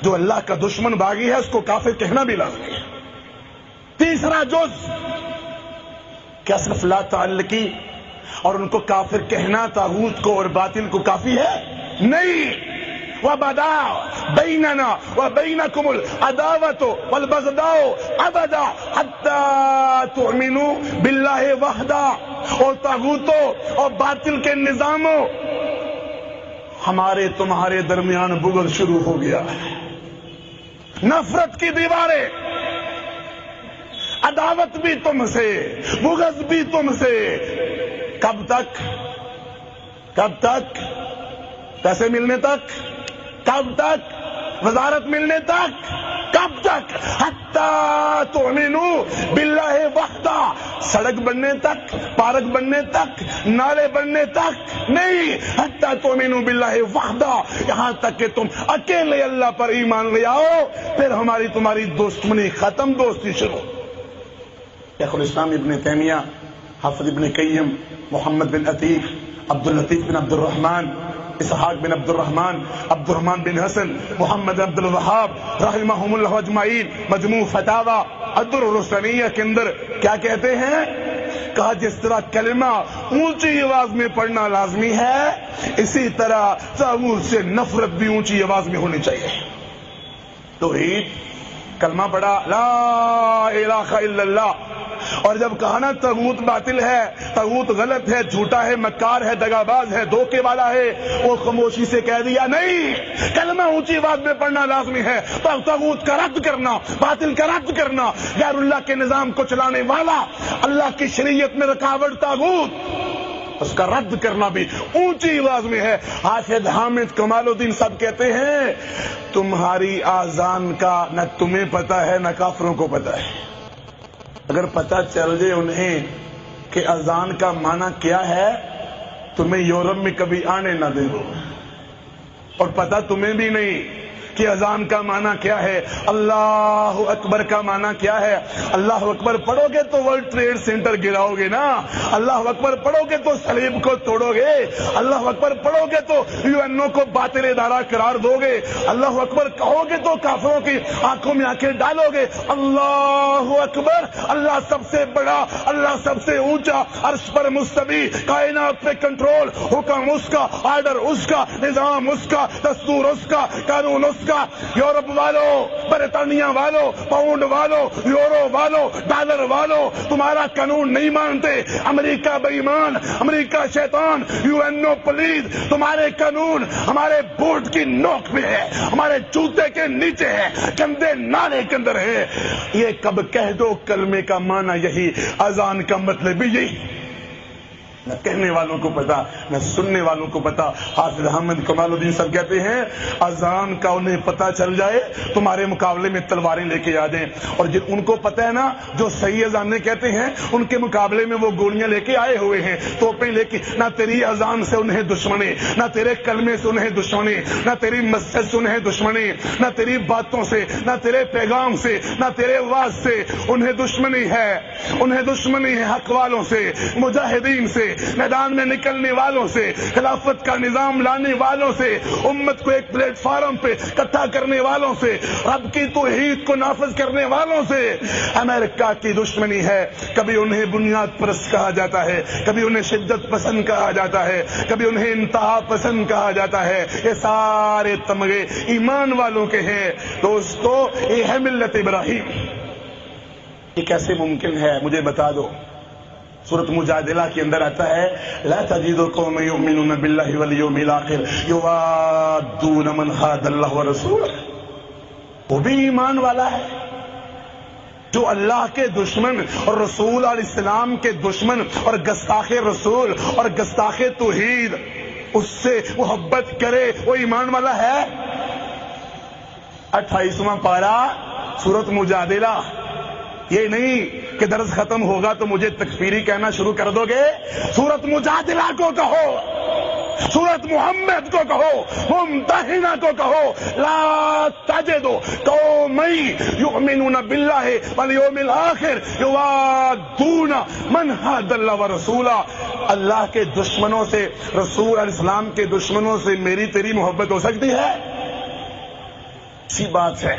جو اللہ کا دشمن باغی ہے اس کو کافر کہنا بھی لازمی ہے۔ تیسرا جز کیا صرف لا تعلقی اور ان کو کافر کہنا طاغوت کو اور باطل کو کافی ہے؟ نہیں۔ وَبَدَا بَيْنَنَا وَبَيْنَكُمُ الْعَدَاوَةُ وَالْبَغْضَاءُ أَبَدًا حَتَّى تُؤْمِنُوا بِاللَّهِ وَحْدَهُ، اور طاغوتوں اور باطل کے نظاموں، ہمارے تمہارے درمیان بغض شروع ہو گیا ہے، نفرت کی دیواریں، عداوت بھی تم سے، بغض بھی تم سے۔ کب تک؟ کب تک؟ پیسے ملنے تک؟ کب تک؟ وزارت ملنے تک؟ کب تک؟ حتی تؤمنوا باللہ وحدہ، سڑک بننے تک، پارک بننے تک، نالے بننے تک نہیں، حتی تؤمنوا باللہ وحدہ، یہاں تک کہ تم اکیلے اللہ پر ایمان لے آؤ، پھر ہماری تمہاری دشمنی ختم، دوستی شروع۔ شیخ الاسلام ابن تیمیہ، حافظ ابن قیم، محمد بن عتیق، عبد اللطیف بن عبد الرحمن، اسحاق بن عبد الرحمن بن حسن، محمد عبد الوہاب رحمہم اللہ اجمعین، مجموع فتاوی الدر الرسنیہ کے اندر کیا کہتے ہیں؟ کہا جس طرح کلمہ اونچی آواز میں پڑھنا لازمی ہے، اسی طرح طاغوت سے نفرت بھی اونچی آواز میں ہونی چاہیے۔ توحید، کلمہ پڑھا لا الہ الا اللہ، اور جب کہا نا طاغوت باطل ہے، طاغوت غلط ہے، جھوٹا ہے، مکار ہے، دغاباز ہے، دھوکے والا ہے، وہ خاموشی سے کہہ دیا نہیں، کلمہ اونچی آواز میں پڑھنا لازمی ہے، طاغوت کا رد کرنا، باطل کا رد کرنا، غیر اللہ کے نظام کو چلانے والا، اللہ کی شریعت میں رکاوٹ طاغوت، اس کا رد کرنا بھی اونچی آواز میں ہے۔ حافظ حامد کمال الدین صاحب کہتے ہیں تمہاری آذان کا نہ تمہیں پتا ہے نہ کافروں کو پتا ہے۔ اگر پتا چل جائے انہیں کہ اذان کا معنی کیا ہے تمہیں یورپ میں کبھی آنے نہ دیں گے، اور پتا تمہیں بھی نہیں کہ اذان کا معنی کیا ہے، اللہ اکبر کا معنی کیا ہے۔ اللہ اکبر پڑھو گے تو ورلڈ ٹریڈ سینٹر گراؤ گے نا، اللہ اکبر پڑھو گے تو صلیب کو توڑو گے، اللہ اکبر پڑھو گے تو UN کو باطل ادارہ قرار دو گے، اللہ اکبر کہو گے تو کافروں کی آنکھوں میں آنکھیں ڈالو گے۔ اللہ اکبر، اللہ سب سے بڑا، اللہ سب سے اونچا، عرش پر مستوی، کائنات پہ کنٹرول، حکم اس کا، آرڈر اس کا، نظام اس کا، دستور اس کا، قانون اس کا۔ یورپ والو، برطانیہ والو، پاؤنڈ والو، یورو والو، ڈالر والو تمہارا قانون نہیں مانتے، امریکہ بے ایمان، امریکہ شیطان، UN پلیز، تمہارے قانون ہمارے بورڈ کی نوک میں ہے، ہمارے جوتے کے نیچے ہے، گندے نالے کے اندر ہے۔ یہ کب کہہ دو کلمے کا معنی یہی، اذان کا مطلب بھی یہی، نہ کہنے والوں کو پتا نہ سننے والوں کو پتا۔ حافظ حامد کمال الدین صاحب کہتے ہیں اذان کا انہیں پتا چل جائے تمہارے مقابلے میں تلواریں لے کے آ جائیں، اور جن ان کو پتا ہے نا جو صحیح اذانے کہتے ہیں ان کے مقابلے میں وہ گولیاں لے کے آئے ہوئے ہیں، توپیں لے کے۔ نہ تیری اذان سے انہیں دشمنی، نہ تیرے کلمے سے انہیں دشمنی، نہ تیری مسجد سے انہیں دشمنی، نہ تیری باتوں سے، نہ تیرے پیغام سے، نہ تیرے واز سے، انہیں دشمنی ہے، انہیں دشمنی ہے حق والوں سے، مجاہدین سے، میدان میں نکلنے والوں سے، خلافت کا نظام لانے والوں سے، امت کو ایک پلیٹ فارم پہ اکٹھا کرنے والوں سے، رب کی توحید کو نافذ کرنے والوں سے۔ امریکہ کی دشمنی ہے، کبھی انہیں بنیاد پرست کہا جاتا ہے، کبھی انہیں شدت پسند کہا جاتا ہے، کبھی انہیں انتہا پسند کہا جاتا ہے۔ یہ سارے تمغے ایمان والوں کے ہیں۔ دوستو یہ ہے ملت ابراہیم۔ یہ کیسے ممکن ہے مجھے بتا دو۔ سورۃ مجادلہ کے اندر آتا ہے لا تجد قوما یؤمنون باللہ والیوم الآخر یوادون من حاد اللہ ورسولہ، وہ بھی ایمان والا ہے جو اللہ کے دشمن اور رسول علیہ السلام کے دشمن اور گستاخ رسول اور گستاخ توحید اس سے محبت کرے، وہ ایمان والا ہے۔ 28واں پارہ سورۃ مجادلہ۔ یہ نہیں کہ درس ختم ہوگا تو مجھے تکفیری کہنا شروع کر دو گے، سورۃ مجادلہ کو کہو، سورۃ محمد کو کہو، ممتحنہ کو کہو، لا تجد قوما یؤمنون باللہ والیوم الآخر یوادون من حاد اللہ ورسولہ۔ اللہ کے دشمنوں سے، رسول علیہ السلام کے دشمنوں سے میری تیری محبت ہو سکتی ہے؟ اسی بات ہے،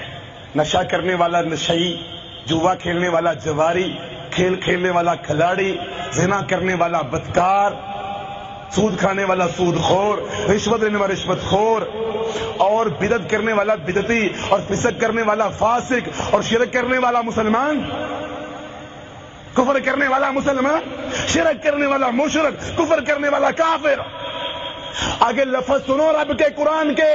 نشہ کرنے والا نشئی، جوا کھیلنے والا جواری، کھیل کھیلنے والا کھلاڑی، زنا کرنے والا بدکار، سود کھانے والا سود خور، رشوت لینے والا رشوت خور، اور بدعت کرنے والا بدعتی، اور فسق کرنے والا فاسق، اور شرک کرنے والا مسلمان، کفر کرنے والا مسلمان، شرک کرنے والا مشرک، کفر کرنے والا کافر۔ آگے لفظ سنو رب کے قرآن کے،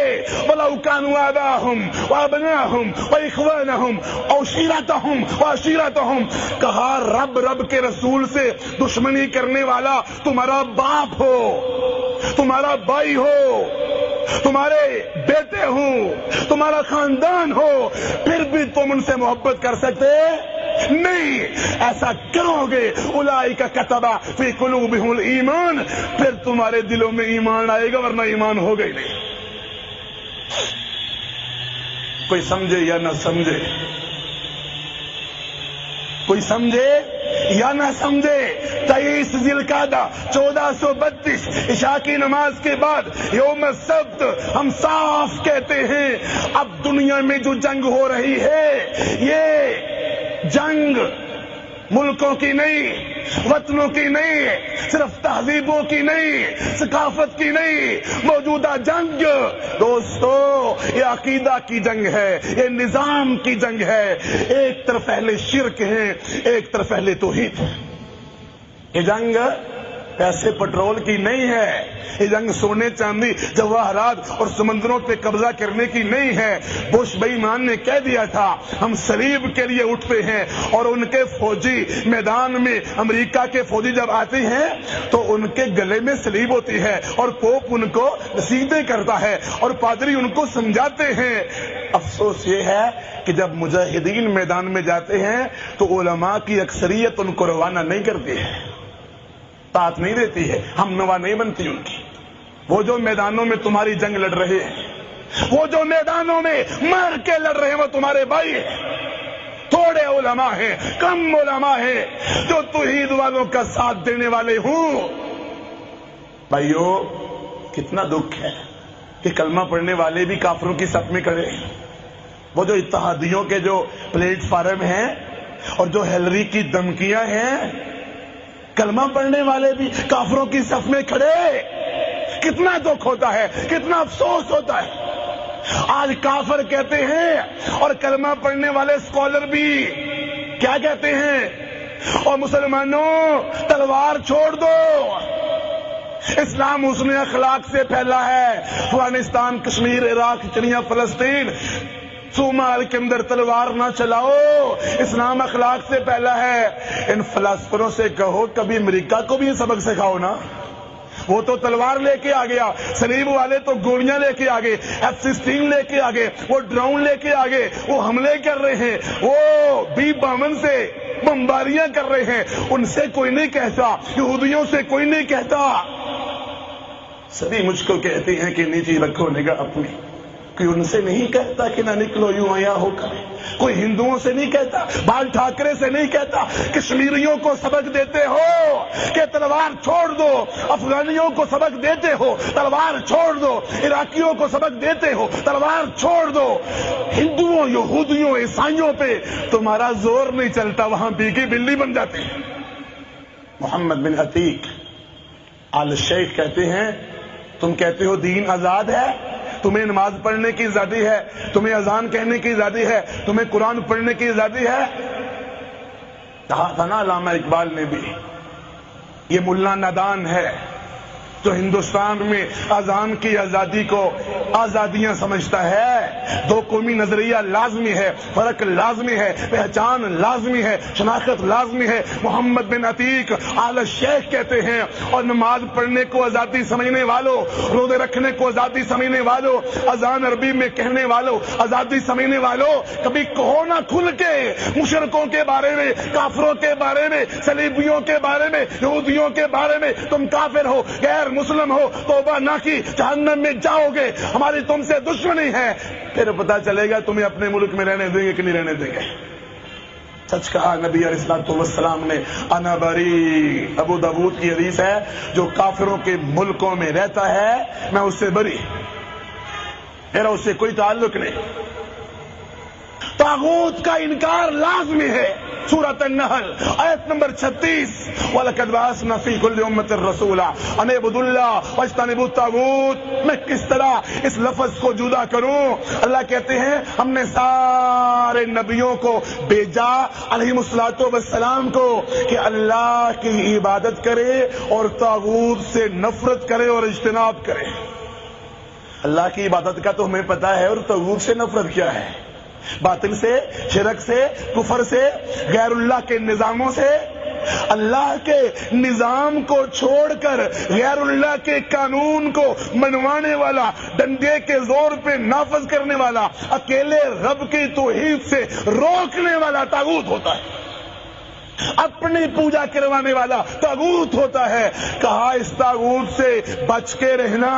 وَلَوْ كَانُوا آبَاءَهُمْ وَأَبْنَاءَهُمْ وَإِخْوَانَهُمْ وَعَشِيرَتَهُمْ وَعَشِيرَتَهُمْ، کہا رب کے رسول سے دشمنی کرنے والا تمہارا باپ ہو، تمہارا بھائی ہو، تمہارے بیٹے ہوں، تمہارا خاندان ہو، پھر بھی تم ان سے محبت کر سکتے نہیں۔ ایسا کرو گے اولئک کتب فی قلوبہم الایمان، پھر تمہارے دلوں میں ایمان آئے گا، ورنہ ایمان ہوگا ہی نہیں۔ کوئی سمجھے یا نہ سمجھے، کوئی سمجھے یا نہ سمجھے، 23 ذی القعدہ 1432 عشاء کی نماز کے بعد یوم السبت، ہم صاف کہتے ہیں اب دنیا میں جو جنگ ہو رہی ہے یہ جنگ ملکوں کی نہیں، وطنوں کی نہیں، صرف تہذیبوں کی نہیں، ثقافت کی نہیں، موجودہ جنگ دوستو یہ عقیدہ کی جنگ ہے، یہ نظام کی جنگ ہے۔ ایک طرف اہل شرک ہیں، ایک طرف اہل توحید ہے۔ یہ جنگ پیسے پٹرول کی نہیں ہے، یہ جنگ سونے چاندی جواہرات اور سمندروں پہ قبضہ کرنے کی نہیں ہے۔ بش بے ایمان نے کہہ دیا تھا ہم صلیب کے لیے اٹھتے ہیں، اور ان کے فوجی میدان میں امریکہ کے فوجی جب آتے ہیں تو ان کے گلے میں صلیب ہوتی ہے، اور پوپ ان کو نصیحتیں کرتا ہے اور پادری ان کو سمجھاتے ہیں۔ افسوس یہ ہے کہ جب مجاہدین میدان میں جاتے ہیں تو علماء کی اکثریت ان کو روانہ نہیں کرتی ہے، طاعت نہیں دیتی ہے، ہم نوا نہیں بنتی ان کی۔ وہ جو میدانوں میں تمہاری جنگ لڑ رہے ہیں، وہ جو میدانوں میں مار کے لڑ رہے ہیں، وہ تمہارے بھائی ہیں۔ تھوڑے علماء ہیں، کم علماء ہیں جو توحید والوں کا ساتھ دینے والے ہوں۔ بھائیو کتنا دکھ ہے کہ کلمہ پڑھنے والے بھی کافروں کی صف میں کھڑے ہیں۔ وہ جو اتحادیوں کے جو پلیٹ فارم ہیں اور جو ہیلری کی دھمکیاں ہیں، کلمہ پڑھنے والے بھی کافروں کی صف میں کھڑے۔ کتنا دکھ ہوتا ہے، کتنا افسوس ہوتا ہے۔ آج کافر کہتے ہیں اور کلمہ پڑھنے والے اسکالر بھی کیا کہتے ہیں؟ اور مسلمانوں تلوار چھوڑ دو، اسلام حسن اخلاق سے پھیلا ہے۔ افغانستان، کشمیر، عراق، چنیا، فلسطین، صومال کے اندر تلوار نہ چلاؤ، اسلام اخلاق سے پہلا ہے۔ ان فلسفوں سے کہو کبھی امریکہ کو بھی یہ سبق سکھاؤ نا۔ وہ تو تلوار لے کے آ گیا، صلیب والے تو گولیاں لے کے آگے، F-16 لے کے آگے، وہ ڈرون لے کے آگے، وہ حملے کر رہے ہیں، وہ B-52 سے بمباریاں کر رہے ہیں۔ ان سے کوئی نہیں کہتا، یہودیوں سے کوئی نہیں کہتا۔ سبھی مجھ کو کہتے ہیں کہ نیچی رکھو نگاہ اپنی، کوئی ان سے نہیں کہتا کہ نہ نکلو یوں یا ہو کر، کوئی ہندوؤں سے نہیں کہتا، بال ٹھاکرے سے نہیں کہتا، کشمیریوں کو سبق دیتے ہو کہ تلوار چھوڑ دو، افغانیوں کو سبق دیتے ہو تلوار چھوڑ دو، عراقیوں کو سبق دیتے ہو تلوار چھوڑ دو۔ ہندوؤں، یہودیوں، عیسائیوں پہ تمہارا زور نہیں چلتا، وہاں بیگی بلی بن جاتے ہیں۔ محمد بن عتیق آل شیخ کہتے ہیں تم کہتے ہو دین آزاد ہے، تمہیں نماز پڑھنے کی آزادی ہے، تمہیں اذان کہنے کی آزادی ہے، تمہیں قرآن پڑھنے کی آزادی ہے۔ کہا تھا نا علامہ اقبال نے بھی، یہ ملا نادان ہے جو ہندوستان میں اذان کی آزادی کو آزادیاں سمجھتا ہے۔ دو قومی نظریہ لازمی ہے، فرق لازمی ہے، پہچان لازمی ہے، شناخت لازمی ہے۔ محمد بن عتیق آل شیخ کہتے ہیں، اور نماز پڑھنے کو آزادی سمجھنے والوں، روزے رکھنے کو آزادی سمجھنے والوں، اذان عربی میں کہنے والوں، آزادی سمجھنے والوں، کبھی کہو نہ کھل کے مشرکوں کے بارے میں، کافروں کے بارے میں، صلیبیوں کے بارے میں، یہودیوں کے بارے میں تم کافر ہو، غیر مسلم ہو، توبہ نہ کی جہنم میں جاؤ گے، ہماری تم سے دشمنی ہے۔ پھر پتا چلے گا تمہیں اپنے ملک میں رہنے دیں گے کہ نہیں رہنے دیں گے۔ سچ کہا نبی علیہ الصلوۃ والسلام نے، انا بری، ابو داؤد کی حدیث ہے، جو کافروں کے ملکوں میں رہتا ہے میں اس سے بری، میرا اس سے کوئی تعلق نہیں۔ طاغوت کا انکار لازمی ہے۔ سورۃ النحل آیت نمبر 36، وَلَقَدْ بَعَثْنَا فِي كُلِّ أُمَّةٍ رَسُولًا أَنِ اعْبُدُوا اللَّهَ وَاجْتَنِبُوا الطَّاغُوتَ۔ میں کس طرح اس لفظ کو جدا کروں؟ اللہ کہتے ہیں ہم نے سارے نبیوں کو بھیجا علیہ الصلوۃ والسلام کو کہ اللہ کی عبادت کرے اور طاغوت سے نفرت کرے اور اجتناب کرے۔ اللہ کی عبادت کا تو ہمیں پتا ہے، اور طاغوت سے نفرت کیا ہے؟ باطل سے، شرک سے، کفر سے، غیر اللہ کے نظاموں سے۔ اللہ کے نظام کو چھوڑ کر غیر اللہ کے قانون کو منوانے والا، ڈنڈے کے زور پہ نافذ کرنے والا، اکیلے رب کی توحید سے روکنے والا طاغوت ہوتا ہے، اپنی پوجا کروانے والا طاغوت ہوتا ہے۔ کہا اس طاغوت سے بچ کے رہنا۔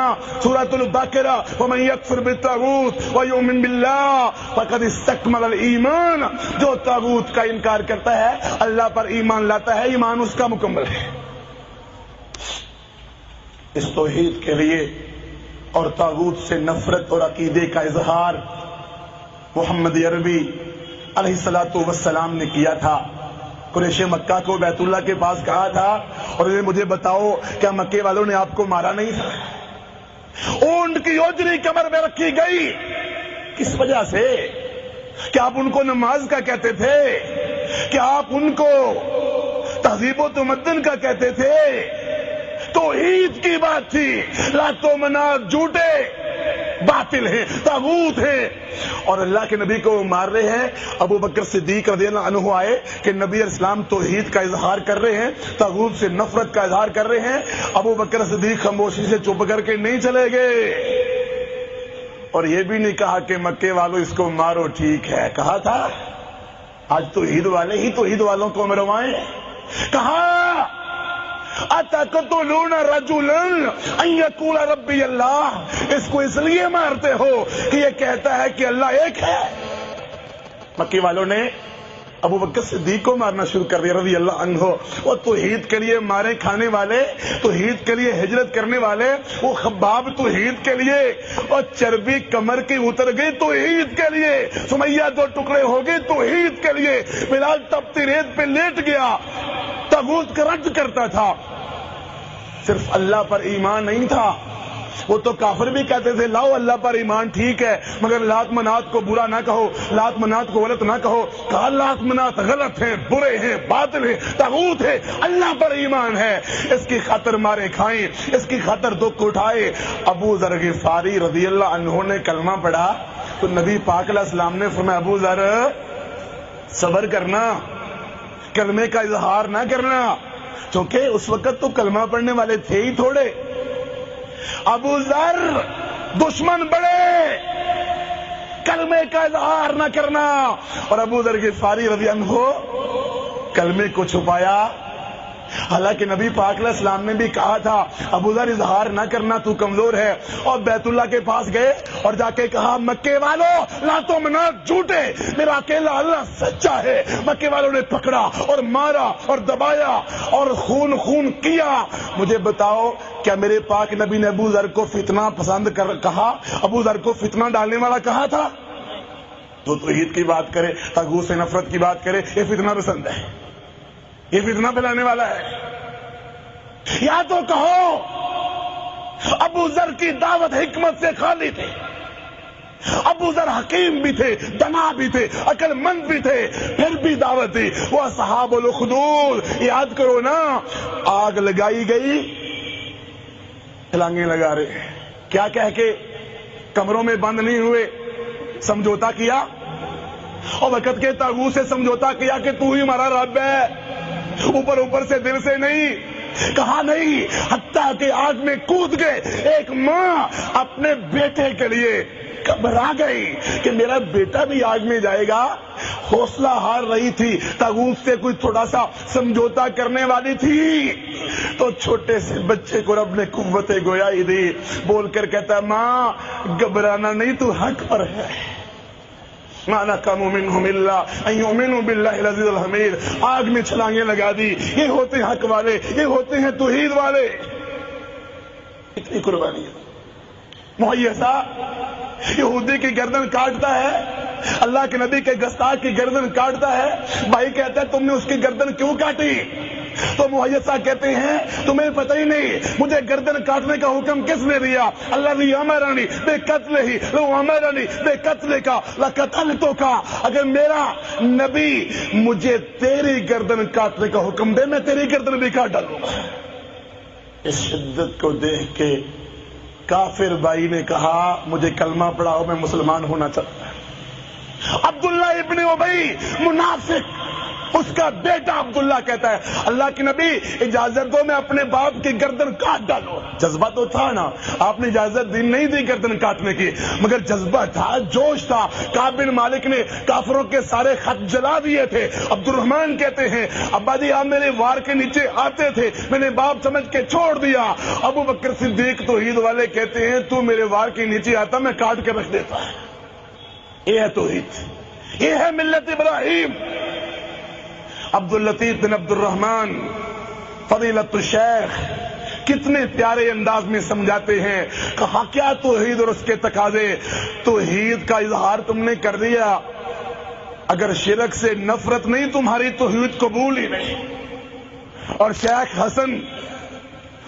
سورۃ البقرہ، ومن یکفر بالطاغوت ویؤمن باللہ فقد استکمل الایمان۔ جو طاغوت کا انکار کرتا ہے، اللہ پر ایمان لاتا ہے، ایمان اس کا مکمل ہے۔ اس توحید کے لیے اور طاغوت سے نفرت اور عقیدے کا اظہار محمد عربی علیہ الصلوۃ والسلام نے کیا تھا۔ قریش مکہ کو بیت اللہ کے پاس کہا تھا اور مجھے بتاؤ کیا مکے والوں نے آپ کو مارا نہیں تھا؟ اونٹ کی اوجری کمر میں رکھی گئی، کس وجہ سے؟ کیا آپ ان کو نماز کا کہتے تھے؟ کیا آپ ان کو تہذیب و تمدن کا کہتے تھے؟ توحید کی بات تھی، لات و منات جھوٹے باطل ہیں، طاغوت ہیں، اور اللہ کے نبی کو مار رہے ہیں۔ ابو بکر صدیق رضی اللہ عنہ آئے کہ نبی علیہ السلام توحید کا اظہار کر رہے ہیں، طاغوت سے نفرت کا اظہار کر رہے ہیں۔ ابو بکر صدیق خاموشی سے چپ کر کے نہیں چلے گئے، اور یہ بھی نہیں کہا کہ مکے والوں اس کو مارو، ٹھیک ہے، کہا تھا آج توحید والے ہی توحید والوں کو مروائیں۔ کہا اتقتلون رجلا ان یقول ربی اللہ، اس کو اس لیے مارتے ہو کہ یہ کہتا ہے کہ اللہ ایک ہے۔ مکی والوں نے ابو بکر صدیق کو مارنا شروع کر دیا رضی اللہ عنہ۔ وہ توحید کے لیے مارے کھانے والے، توحید کے لیے ہجرت کرنے والے، وہ خباب توحید کے لیے، اور چربی کمر کی اتر گئی توحید کے لیے، سمیہ 2 ٹکڑے ہو گئے توحید کے لیے، بلال تپتی ریت پہ لیٹ گیا، طاغوت کا رد کرتا تھا۔ صرف اللہ پر ایمان نہیں تھا، وہ تو کافر بھی کہتے تھے لاؤ اللہ پر ایمان ٹھیک ہے، مگر لات منات کو برا نہ کہو، لات منات کو غلط نہ کہو۔ کہا لات منات غلط ہیں، برے ہیں، باطل ہیں، طاغوت ہے، اللہ پر ایمان ہے، اس کی خاطر مارے کھائیں، اس کی خاطر دکھ اٹھائے۔ ابو ذر غفاری رضی اللہ عنہ نے کلمہ پڑھا تو نبی پاک علیہ السلام نے فرمایا ابو ذر صبر کرنا، کلمے کا اظہار نہ کرنا، کیونکہ اس وقت تو کلمہ پڑھنے والے تھے ہی تھوڑے۔ ابو ذر دشمن بڑے، کلمے کا اظہار نہ کرنا، اور ابو ذر غفاری رضی اللہ عنہ کلمے کو چھپایا۔ حالانکہ نبی پاک علیہ السلام نے بھی کہا تھا ابو ذر اظہار نہ کرنا، تو کمزور ہے، اور بیت اللہ کے پاس گئے اور جا کے کہا مکے والوں لاتوں منات جھوٹے، میرا اکیلا اللہ سچا ہے۔ مکے والوں نے پکڑا اور مارا اور دبایا اور خون کیا۔ مجھے بتاؤ کیا میرے پاک نبی نے ابو ذر کو فتنہ پسند کہا؟ ابو ذر کو فتنہ ڈالنے والا کہا تھا؟ تو توحید کی بات کرے، طاغوت سے نفرت کی بات کرے، یہ فتنہ پسند ہے، یہ فتنہ پھیلانے والا ہے۔ یا تو کہو ابو ذر کی دعوت حکمت سے خالی تھی، ابو ذر حکیم بھی تھے، دنا بھی تھے، عقل مند بھی تھے، پھر بھی دعوت دی۔ وہ اصحاب الاخدود یاد کرو نا، آگ لگائی گئی، چھلانگیں لگا رہے، کیا کہہ کے کمروں میں بند نہیں ہوئے، سمجھوتا کیا، اور وقت کے طاغوت سے سمجھوتا کیا کہ تو ہی ہمارا رب ہے، اوپر سے دل سے نہیں، کہا نہیں، حتیٰ کہ آگ میں کود گئے۔ ایک ماں اپنے بیٹے کے لیے گھبرا گئی کہ میرا بیٹا بھی آگ میں جائے گا، حوصلہ ہار رہی تھی، طاغوت سے کوئی تھوڑا سا سمجھوتا کرنے والی تھی، تو چھوٹے سے بچے کو رب نے قوت گویائی دی، بول کر کہتا ماں گھبرانا نہیں، تو حق پر ہے۔ مَا نَقَمُوا مِنْهُمْ إِلَّا أَن يُؤْمِنُوا بِاللَّهِ الْعَزِيزِ الْحَمِيدِ۔ آگ میں چھلانگیں لگا دی، یہ ہوتے ہیں حق والے، یہ ہوتے ہیں توحید والے۔ اتنی قربانی ہے۔ مہیسہ یہودی کی گردن کاٹتا ہے، اللہ کے نبی کے گستاخ کی گردن کاٹتا ہے، بھائی کہتا ہے تم نے اس کی گردن کیوں کاٹی؟ تو مہیسہ کہتے ہیں تمہیں پتہ ہی نہیں مجھے گردن کاٹنے کا حکم کس نے دیا؟ اللہ نے امرنی بے قتل ہی لو امرنی بے قتل کا لقتلتو کا، اگر میرا نبی مجھے تیری گردن کاٹنے کا حکم دے میں تیری گردن بھی کاٹ ڈالوں گا۔ اس شدت کو دیکھ کے کافر بھائی نے کہا مجھے کلمہ پڑھاؤ، میں مسلمان ہونا چاہتا ہوں۔ عبداللہ ابن ابی منافق، اس کا بیٹا عبداللہ کہتا ہے اللہ کے نبی اجازت دو میں اپنے باپ کی گردن کاٹ ڈالوں۔ جذبہ تو تھا نا، آپ نے اجازت دی نہیں دی گردن کاٹنے کی، مگر جذبہ تھا، جوش تھا۔ کعب بن مالک نے کافروں کے سارے خط جلا دیے تھے۔ عبد الرحمن کہتے ہیں ابا جی آپ میرے وار کے نیچے آتے تھے، میں نے باپ سمجھ کے چھوڑ دیا۔ ابو بکر صدیق توحید والے کہتے ہیں تو میرے وار کے نیچے آتا میں کاٹ کے رکھ دیتا۔ یہ ہے توحید، یہ ہے ملت ابراہیم۔ عبد اللطیف بن عبد الرحمن فضیلت الشیخ کتنے پیارے انداز میں سمجھاتے ہیں، کہا کیا توحید اور اس کے تقاضے؟ توحید کا اظہار تم نے کر دیا، اگر شرک سے نفرت نہیں تمہاری توحید قبول ہی نہیں. اور شیخ حسن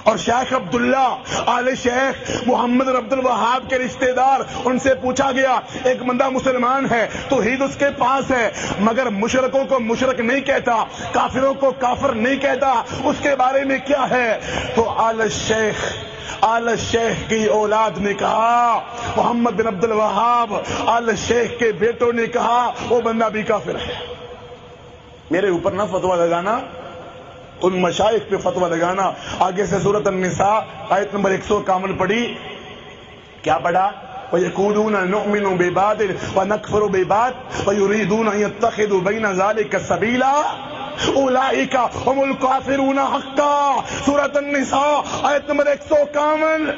اور شیخ عبداللہ آل شیخ محمد عبد الوہاب کے رشتہ دار، ان سے پوچھا گیا ایک بندہ مسلمان ہے، توحید اس کے پاس ہے، مگر مشرکوں کو مشرک نہیں کہتا، کافروں کو کافر نہیں کہتا، اس کے بارے میں کیا ہے؟ تو آل شیخ کی اولاد نے کہا، محمد بن عبد الوہاب آل شیخ کے بیٹوں نے کہا وہ بندہ بھی کافر ہے. میرے اوپر نہ فتویٰ لگانا، ان مشائخ پہ فتویٰ لگانا. آگے سے سورۃ النساء آیت نمبر 151 پڑھی. کیا پڑھا؟ وَيَقُولُونَ نُؤْمِنُ بِبَعْضٍ وَنَكْفُرُ بِبَعْضٍ وَيُرِيدُونَ أَن يَتَّخِذُوا بَيْنَ ذَلِكَ سَبِيلًا اولئک هم الکافرون حقا. سورۃ النساء آیت نمبر 151.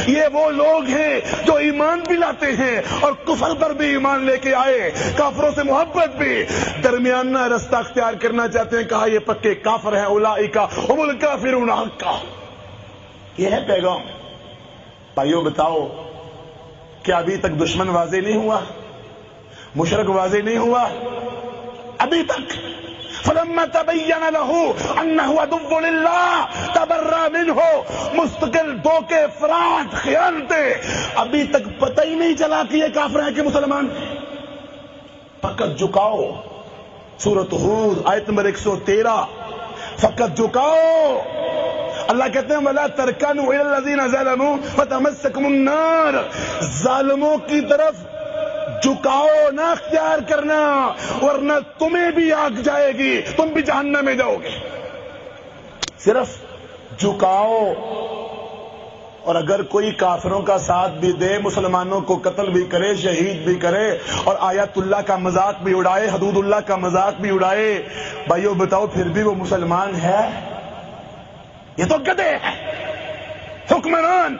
یہ وہ لوگ ہیں جو ایمان بھی لاتے ہیں اور کفر پر بھی ایمان لے کے آئے، کافروں سے محبت بھی، درمیانہ رستہ اختیار کرنا چاہتے ہیں، کہا یہ پکے کافر ہیں. اولئک هم الکافرون حقا. یہ ہے پیغام. بھائیو بتاؤ، کیا ابھی تک دشمن واضح نہیں ہوا؟ مشرک واضح نہیں ہوا ابھی تک؟ فلما تبین له انه عدو للہ تبرأ منہ. مستقل دھوکے، فراڈ، خیانتیں، ابھی تک پتہ ہی نہیں چلا کہ یہ کافر ہیں کہ مسلمان. فقط جھکاؤ. سورۃ ہود آیت نمبر 113. فقط جھکاؤ. اللہ کہتے ہیں وَلَا تَرْكَنُوا إِلَى الَّذِينَ ظَلَمُوا فَتَمَسَّكُمُ النَّارُ. ظالموں کی طرف جھکاؤ نہ اختیار کرنا، ورنہ تمہیں بھی آگ جائے گی، تم بھی جہنم میں جاؤ گے. صرف جھکاؤ. اور اگر کوئی کافروں کا ساتھ بھی دے، مسلمانوں کو قتل بھی کرے، شہید بھی کرے، اور آیات اللہ کا مذاق بھی اڑائے، حدود اللہ کا مذاق بھی اڑائے، بھائیو بتاؤ پھر بھی وہ مسلمان ہے؟ یہ تو گدھے ہیں، حکمران.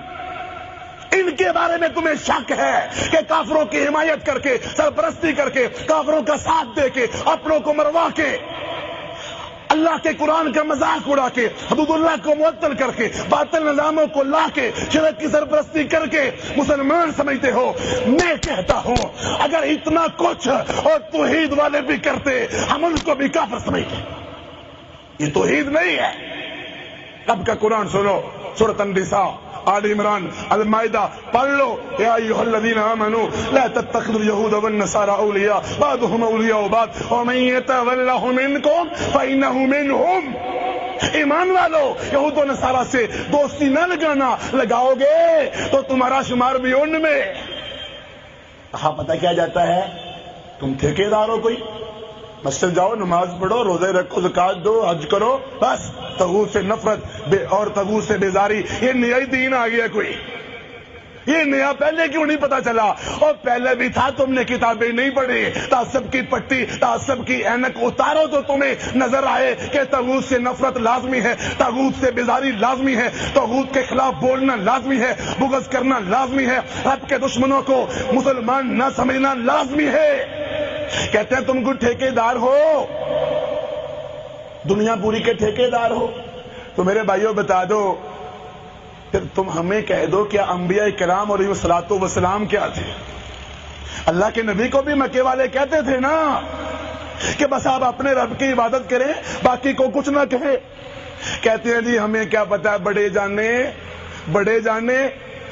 ان کے بارے میں تمہیں شک ہے کہ کافروں کی حمایت کر کے، سرپرستی کر کے، کافروں کا ساتھ دے کے، اپنوں کو مروا کے، اللہ کے قرآن کا مذاق اڑا کے، حدود اللہ کو معطل کر کے، باطل نظاموں کو لا کے، شرک کی سرپرستی کر کے مسلمان سمجھتے ہو. میں کہتا ہوں اگر اتنا کچھ اور توحید والے بھی کرتے، ہم ان کو بھی کافر سمجھتے. یہ توحید نہیں ہے. رب کا قرآن سنو، سورۃ النساء، آل عمران، المائدہ پڑھ لو. یا ایھا الذین آمنوا لا تتخذوا اليہود والنصارى اولیاء بعضهم اولیاء بعض ومن یتولهم منکم فانہ منہم. ایمان والو، یہود و نصارہ سے دوستی نہ لگانا، لگاؤ گے تو تمہارا شمار بھی ان میں. کہاں پتہ کیا جاتا ہے؟ تم ٹھیکیدار ہو، کوئی مسجد جاؤ، نماز پڑھو، روزے رکھو، زکات دو، حج کرو، بس طاغوت سے نفرت اور طاغوت سے بیزاری. یہ نیا ہی دین آ گیا کوئی. یہ نیا پہلے کیوں نہیں پتا چلا؟ اور پہلے بھی تھا، تم نے کتابیں نہیں پڑھی. تعصب کی پٹی، تعصب کی اینک اتارو تو تمہیں نظر آئے کہ طاغوت سے نفرت لازمی ہے، طاغوت سے بیزاری لازمی ہے، طاغوت کے خلاف بولنا لازمی ہے، بغض کرنا لازمی ہے، رب کے دشمنوں کو مسلمان نہ سمجھنا لازمی ہے. کہتے ہیں تم کو ٹھیکیدار ہو، دنیا پوری کے ٹھیکیدار ہو. تو میرے بھائیوں بتا دو، پھر تم ہمیں کہہ دو کیا انبیاء کرام اور صلاۃ و سلام کیا تھے؟ اللہ کے نبی کو بھی مکے والے کہتے تھے نا کہ بس آپ اپنے رب کی عبادت کریں، باقی کو کچھ نہ کہے. کہتے ہیں جی ہمیں کیا پتا، بڑے جانے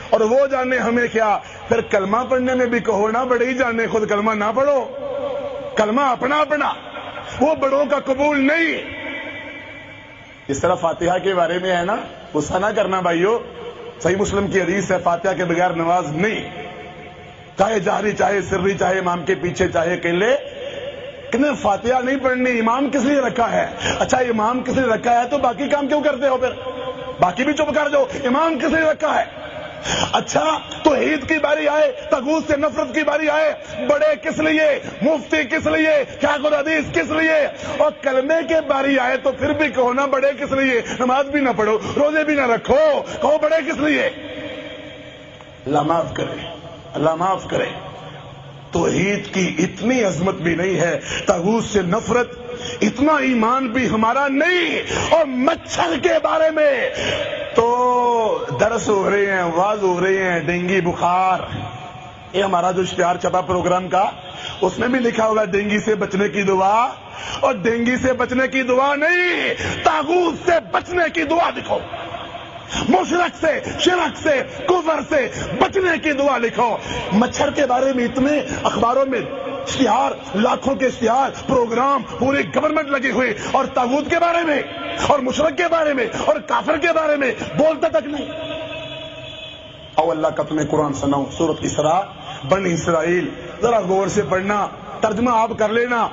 اور وہ جانے ہمیں کیا. پھر کلمہ پڑھنے میں بھی کہو نا بڑے ہی جانے، خود کلمہ نہ پڑھو. کلمہ اپنا، وہ بڑوں کا قبول نہیں. اس طرح فاتحہ کے بارے میں ہے نا، غصہ نہ کرنا بھائیو، صحیح مسلم کی حدیث ہے فاتحہ کے بغیر نماز نہیں، چاہے جہری، چاہے سری، چاہے امام کے پیچھے، چاہے اکیلے. کہ فاتحہ نہیں پڑھنی. امام کس لیے رکھا ہے؟ اچھا امام کس لیے رکھا ہے تو باقی کام کیوں کرتے ہو؟ پھر باقی بھی چپ کر دو. امام کس لیے رکھا ہے؟ اچھا توحید کی باری آئے، طاغوت سے نفرت کی باری آئے، بڑے کس لیے، مفتی کس لیے، شیخ الحدیث کس لیے، اور کلمے کے باری آئے تو پھر بھی کہو نا بڑے کس لیے. نماز بھی نہ پڑھو، روزے بھی نہ رکھو، کہو بڑے کس لیے. اللہ معاف کرے، اللہ معاف کرے. توحید کی اتنی عظمت بھی نہیں ہے، طاغوت سے نفرت اتنا ایمان بھی ہمارا نہیں. اور مچھر کے بارے میں تو درس ہو رہے ہیں، واز ہو رہے ہیں، ڈینگی بخار. یہ ہمارا جو اشتہار چھپا پروگرام کا، اس میں بھی لکھا ہوگا ڈینگی سے بچنے کی دعا، اور ڈینگی سے بچنے کی دعا نہیں، طاغوت سے بچنے کی دعا لکھو، مشرک سے، شرک سے، کفر سے بچنے کی دعا لکھو۔ مچھر کے بارے میں اتنے اخباروں میں اشتہار، لاکھوں کے اشتہار، پروگرام، پوری گورنمنٹ لگی ہوئی، اور طاغوت کے بارے میں اور مشرک کے بارے میں اور کافر کے بارے میں بولتا تک نہیں۔ او اللہ کا تمہیں قرآن سناؤں، سورۃ اسراء، بنی اسرائیل، ذرا غور سے پڑھنا، ترجمہ آپ کر لینا۔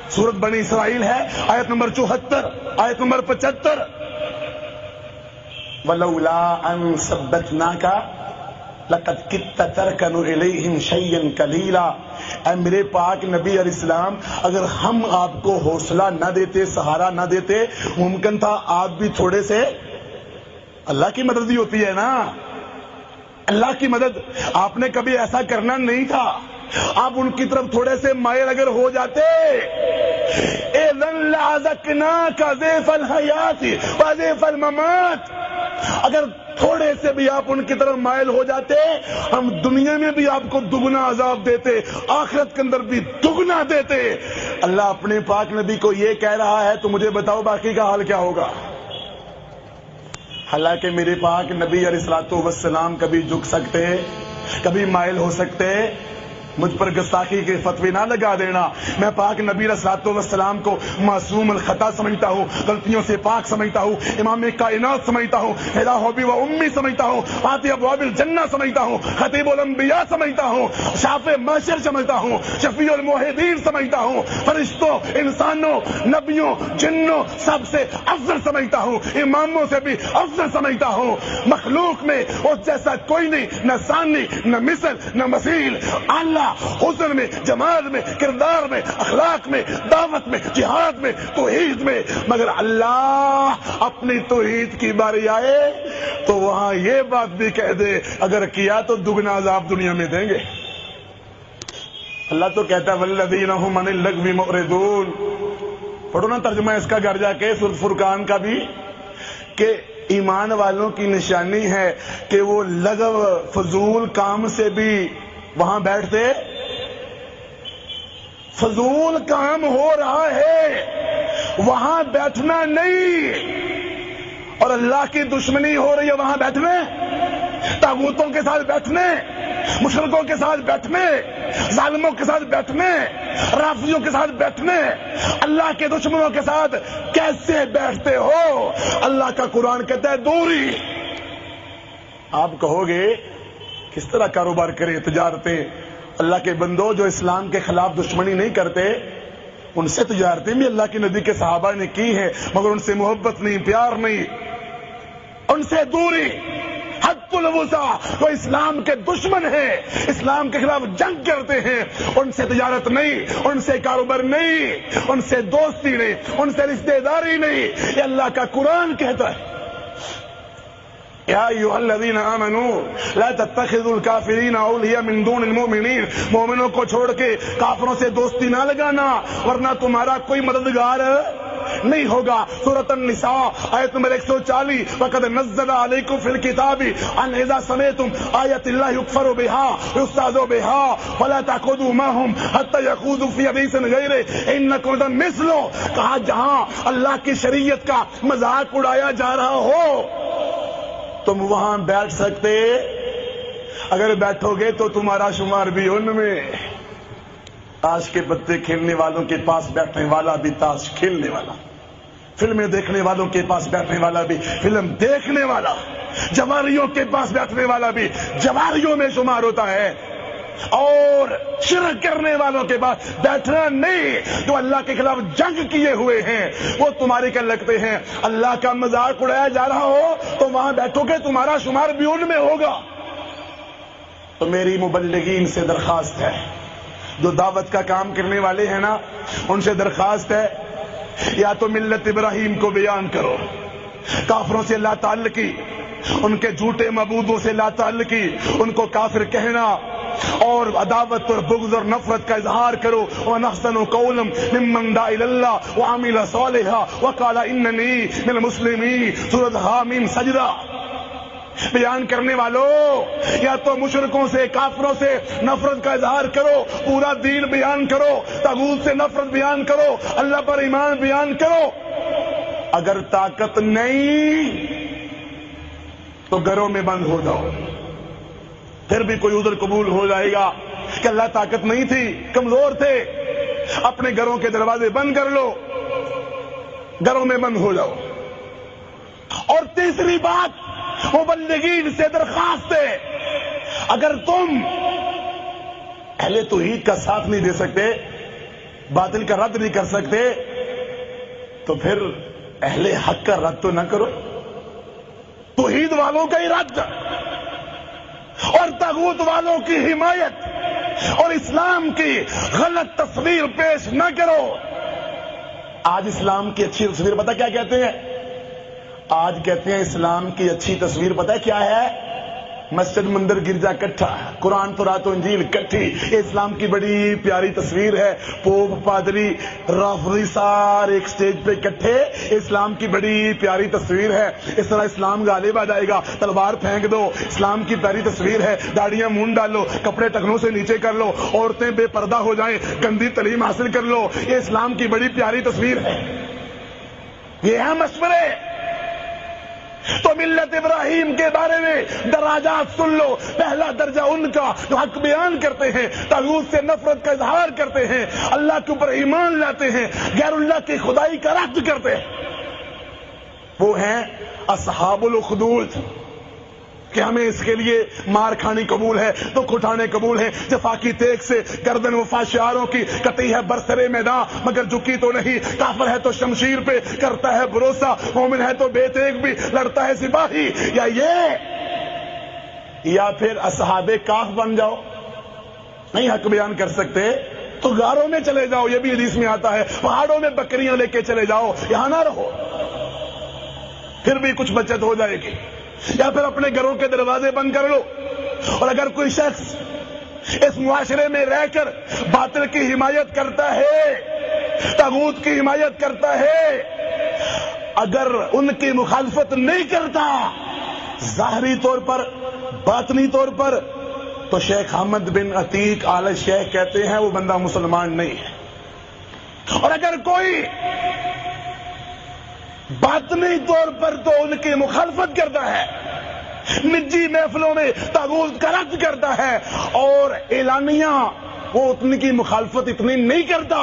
سورۃ بنی اسرائیل ہے، آیت نمبر 74، آیت نمبر 75۔ وَلَوْلَا أَن ثَبَّتْنَاكَ لَقَدْ كِدتَّ تَرْكَنُ إِلَيْهِمْ شَيْئًا قَلِيلًا۔ اے میرے پاک نبی علیہ السلام، اگر ہم آپ کو حوصلہ نہ دیتے، سہارا نہ دیتے، ممکن تھا آپ بھی تھوڑے سے، اللہ کی مدد ہی ہوتی ہے نا، اللہ کی مدد، آپ نے کبھی ایسا کرنا نہیں تھا، آپ ان کی طرف تھوڑے سے مائل اگر ہو جاتے، اِذًا لَأَذَقْنَاكَ ضِعْفَ الْحَيَاةِ وَضِعْفَ الْمَمَاتِ، اگر تھوڑے سے بھی آپ ان کی طرف مائل ہو جاتے، ہم دنیا میں بھی آپ کو دگنا عذاب دیتے، آخرت کے اندر بھی دگنا دیتے۔ اللہ اپنے پاک نبی کو یہ کہہ رہا ہے تو مجھے بتاؤ باقی کا حال کیا ہوگا؟ حالانکہ میرے پاک نبی علیہ الصلوۃ والسلام کبھی جھک سکتے، کبھی مائل ہو سکتے۔ مجھ پر گستاخی کے فتوی نہ لگا دینا، میں پاک نبی علیہ الصلوۃ والسلام کو معصوم الخطا سمجھتا ہوں، غلطیوں سے پاک سمجھتا ہوں، امام کائنات سمجھتا ہوں، ہدا ہوبی و امی سمجھتا ہوں، فاتح ابواب الجنہ سمجھتا ہوں، خطیب الانبیاء سمجھتا ہوں، شافع محشر سمجھتا ہوں، شفیع الموحدین سمجھتا ہوں، فرشتوں، انسانوں، نبیوں، جنوں سب سے افضل سمجھتا ہوں، اماموں سے بھی افضل سمجھتا ہوں۔ مخلوق میں اس جیسا کوئی نہیں، نہ ثانی، نہ مثل، نہ مثیل۔ اللہ حسن میں، جمال میں، کردار میں، اخلاق میں، دعوت میں، جہاد میں، توحید میں، مگر اللہ اپنی توحید کی باری آئے تو وہاں یہ بات بھی کہہ دے، اگر کیا تو دگنا عذاب دنیا میں دیں گے۔ اللہ تو کہتا ہے والذین هم عن اللغو معرضون۔ پڑھو نا ترجمہ اس کا گھر جا کے، سورۃ فرقان کا بھی، کہ ایمان والوں کی نشانی ہے کہ وہ لغو، فضول کام سے بھی وہاں بیٹھتے۔ فضول کام ہو رہا ہے وہاں بیٹھنا نہیں، اور اللہ کی دشمنی ہو رہی ہے وہاں بیٹھنے، طاغوتوں کے ساتھ بیٹھنے، مشرکوں کے ساتھ بیٹھنے، ظالموں کے ساتھ بیٹھنے، رافضیوں کے ساتھ بیٹھنے، اللہ کے دشمنوں کے ساتھ کیسے بیٹھتے ہو؟ اللہ کا قرآن کہتا ہے دوری۔ آپ کہو گے کس طرح کاروبار کریں، تجارتیں؟ اللہ کے بندوں، جو اسلام کے خلاف دشمنی نہیں کرتے ان سے تجارتیں بھی اللہ کے نبی کے صحابہ نے کی ہیں، مگر ان سے محبت نہیں، پیار نہیں، ان سے دوری، حد الوسع۔ وہ اسلام کے دشمن ہیں، اسلام کے خلاف جنگ کرتے ہیں، ان سے تجارت نہیں، ان سے کاروبار نہیں، ان سے دوستی نہیں، ان سے رشتہ داری نہیں۔ یہ اللہ کا قرآن کہتا ہے یا ایھا الذین آمنوا لا تتخذوا الکافرین اولیاء من دون المؤمنین۔ مومنوں کو چھوڑ کے کافروں سے دوستی نہ لگانا، ورنہ تمہارا کوئی مددگار نہیں ہوگا۔ سورۃ النساء آیت نمبر 140، وَقَدْ نَزَّلَ عَلَيْكُمْ فِي الْكِتَابِ أَنْ إِذَا سَمِعْتُمْ آيَاتِ اللَّهِ يُكْفَرُ بِهَا وَيُسْتَهْزَأُ بِهَا فَلَا تَقْعُدُوا مَعَهُمْ حَتَّى يَخُوضُوا فِي حَدِيثٍ غَيْرِهِ إِنَّكُمْ إِذًا مِثْلُهُمْ۔ کہا جہاں اللہ کی شریعت کا مذاق اڑایا جا رہا ہو تم وہاں بیٹھ سکتے، اگر بیٹھو گے تو تمہارا شمار بھی ان میں۔ تاش کے پتے کھیلنے والوں کے پاس بیٹھنے والا بھی تاش کھیلنے والا، فلمیں دیکھنے والوں کے پاس بیٹھنے والا بھی فلم دیکھنے والا، جواریوں کے پاس بیٹھنے والا بھی جواریوں میں شمار ہوتا ہے، اور شرک کرنے والوں کے پاس بیٹھنا نہیں۔ جو اللہ کے خلاف جنگ کیے ہوئے ہیں وہ تمہارے کیا لگتے ہیں؟ اللہ کا مذاق اڑایا جا رہا ہو تو وہاں بیٹھو گے، تمہارا شمار بھی ان میں ہوگا۔ تو میری مبلغین سے درخواست ہے، جو دعوت کا کام کرنے والے ہیں نا، ان سے درخواست ہے، یا تو ملت ابراہیم کو بیان کرو، کافروں سے لا تعلقی، ان کے جھوٹے معبودوں سے لا تعلقی، ان کو کافر کہنا اور عداوت اور بغض اور نفرت کا اظہار کرو۔ وَمَنْ أَحْسَنُ قَوْلًا مِمَّنْ دَعَا إِلَى اللَّهِ وَعَمِلَ صَالِحًا وَقَالَ إِنَّنِي مِنَ الْمُسْلِمِينَ۔ سورۃ حامیم سجدہ۔ بیان کرنے والوں یا تو مشرکوں سے کافروں سے نفرت کا اظہار کرو، پورا دین بیان کرو، طاغوت سے نفرت بیان کرو، اللہ پر ایمان بیان کرو۔ اگر طاقت نہیں تو گھروں میں بند ہو جاؤ، پھر بھی کوئی عذر قبول ہو جائے گا کہ اللہ طاقت نہیں تھی، کمزور تھے، اپنے گھروں کے دروازے بند کر لو، گھروں میں بند ہو جاؤ۔ اور تیسری بات مبلغین سے درخواست ہے، اگر تم اہل توحید کا ساتھ نہیں دے سکتے، باطل کا رد نہیں کر سکتے، تو پھر اہل حق کا رد تو نہ کرو، توحید والوں کا ہی رد اور طاغوت والوں کی حمایت اور اسلام کی غلط تصویر پیش نہ کرو۔ آج اسلام کی اچھی تصویر پتہ کیا کہتے ہیں؟ آج کہتے ہیں اسلام کی اچھی تصویر پتہ کیا ہے؟ مسجد مندر گرجا کٹھا، قرآن تورات و انجیل کٹھی، یہ اسلام کی بڑی پیاری تصویر ہے۔ پوپ پادری رافضی سارے ایک سٹیج پہ اکٹھے، اسلام کی بڑی پیاری تصویر ہے، اس طرح اسلام غالب آ جائے گا، تلوار پھینک دو، اسلام کی پیاری تصویر ہے، داڑیاں مونڈ ڈالو، کپڑے ٹخنوں سے نیچے کر لو، عورتیں بے پردہ ہو جائیں، گندی تعلیم حاصل کر لو، یہ اسلام کی بڑی پیاری تصویر ہے۔ یہ ہے مشورے۔ تو ملت ابراہیم کے بارے میں دراجات سن لو، پہلا درجہ ان کا جو حق بیان کرتے ہیں، طاغوت سے نفرت کا اظہار کرتے ہیں، اللہ کے اوپر ایمان لاتے ہیں، غیر اللہ کی خدائی کا رد کرتے ہیں، وہ ہیں اصحاب الاخدود، کہ ہمیں اس کے لیے مار کھانی قبول ہے، دکھ اٹھانے قبول ہے، جفا کی تیغ سے گردن وفا شعاروں کی کٹی ہے برسرے میدان مگر جھکی تو نہیں، کافر ہے تو شمشیر پہ کرتا ہے بھروسہ، مومن ہے تو بے تیغ بھی لڑتا ہے سپاہی، یا یہ یا پھر اصحاب کاف بن جاؤ، نہیں حق بیان کر سکتے تو غاروں میں چلے جاؤ، یہ بھی حدیث میں آتا ہے، پہاڑوں میں بکریاں لے کے چلے جاؤ، یہاں نہ رہو، پھر بھی کچھ بچت ہو جائے گی، یا پھر اپنے گھروں کے دروازے بند کر لو۔ اور اگر کوئی شخص اس معاشرے میں رہ کر باطل کی حمایت کرتا ہے، طاغوت کی حمایت کرتا ہے، اگر ان کی مخالفت نہیں کرتا ظاہری طور پر باطنی طور پر، تو شیخ احمد بن عتیق آل شیخ کہتے ہیں وہ بندہ مسلمان نہیں ہے۔ اور اگر کوئی باطنی طور پر تو ان کی مخالفت کرتا ہے، نجی محفلوں میں طاغوت کا رد کرتا ہے، اور اعلانیہ وہ ان کی مخالفت اتنی نہیں کرتا،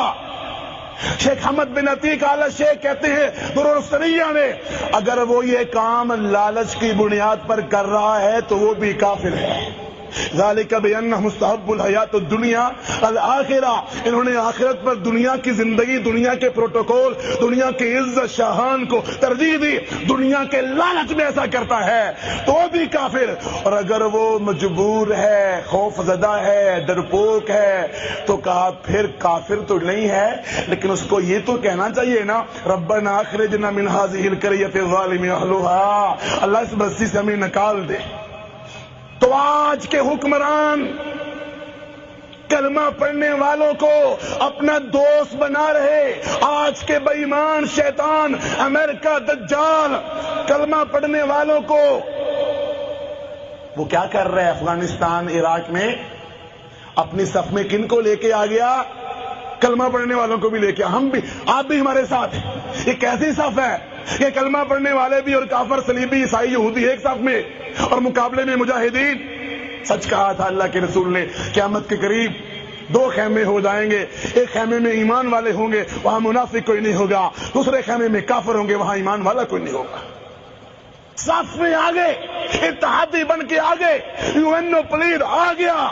شیخ احمد بن عتیق آل شیخ کہتے ہیں درر السریہ میں، اگر وہ یہ کام لالچ کی بنیاد پر کر رہا ہے تو وہ بھی کافر ہے۔ ذالک بأنہ مستحب الحیات الدنیا الآخرہ، انہوں نے آخرت پر دنیا کی زندگی، دنیا کے پروٹوکول، دنیا کے عزت شاہان کو ترجیح دی، دنیا کے لالچ میں ایسا کرتا ہے تو وہ بھی کافر۔ اور اگر وہ مجبور ہے، خوف زدہ ہے، ڈرپوک ہے، تو کہا پھر کافر تو نہیں ہے، لیکن اس کو یہ تو کہنا چاہیے نا، ربنا اخرجنا من هذه القرية الظالم اهلها، اللہ اس بستی سے ہمیں نکال دے۔ تو آج کے حکمران کلمہ پڑھنے والوں کو اپنا دوست بنا رہے، آج کے بے ایمان شیطان امریکہ دجال کلمہ پڑھنے والوں کو وہ کیا کر رہے ہیں؟ افغانستان عراق میں اپنی صف میں کن کو لے کے آ گیا؟ کلمہ پڑھنے والوں کو بھی لے کے، ہم بھی، آپ بھی ہمارے ساتھ ہیں۔ یہ کیسی صف ہے کہ کلمہ پڑھنے والے بھی اور کافر صلیبی عیسائی یہودی ایک صف میں، اور مقابلے میں مجاہدین؟ سچ کہا تھا اللہ کے رسول نے، قیامت کے قریب دو خیمے ہو جائیں گے، ایک خیمے میں ایمان والے ہوں گے، وہاں منافق کوئی نہیں ہوگا، دوسرے خیمے میں کافر ہوں گے، وہاں ایمان والا کوئی نہیں ہوگا۔ صف میں آگے، اتحادی بن کے آگے، یونو پلیڈ آ گیا،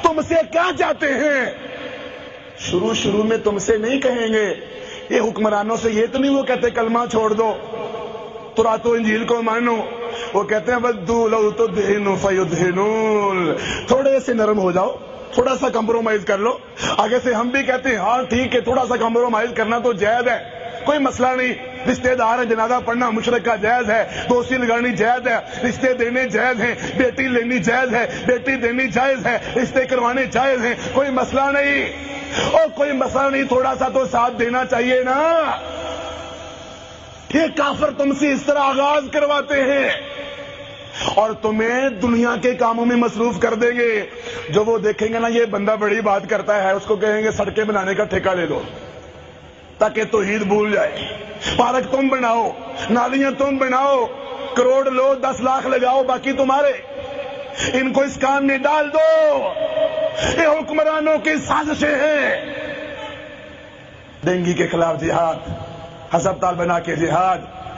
تم سے کیا چاہتے ہیں؟ شروع میں تم سے نہیں کہیں گے، یہ حکمرانوں سے یہ تو نہیں وہ کہتے کلمہ چھوڑ دو، تورات و انجیل کو مانو، وہ کہتے ہیں ودوا لو تدہنوا فیدہنون، تھوڑے سے نرم ہو جاؤ، تھوڑا سا کمپرومائز کر لو۔ آگے سے ہم بھی کہتے ہیں ہاں ٹھیک ہے، تھوڑا سا کمپرومائز کرنا تو جائز ہے، کوئی مسئلہ نہیں، رشتے دار ہیں، جنازہ پڑھنا مشرک کا جائز ہے، دوستی لگانی جائز ہے، رشتے دینے جائز ہیں، بیٹی لینی جائز ہے، بیٹی دینی جائز ہے، رشتے کروانے جائز ہیں، کوئی مسئلہ نہیں، اور کوئی مسئلہ نہیں، تھوڑا سا تو ساتھ دینا چاہیے نا۔ یہ کافر تم سے اس طرح آغاز کرواتے ہیں، اور تمہیں دنیا کے کاموں میں مصروف کر دیں گے. جو وہ دیکھیں گے نا یہ بندہ بڑی بات کرتا ہے، اس کو کہیں گے سڑکیں بنانے کا ٹھیکہ لے لو تاکہ توحید بھول جائے. پارک تم بناؤ، نالیاں تم بناؤ، کروڑ لو، 10 لاکھ لگاؤ، باقی تمہارے. ان کو اس کام میں ڈال دو. یہ حکمرانوں کی سازشیں ہیں. ڈینگی کے خلاف جہاد، ہسپتال بنا کے جہاد،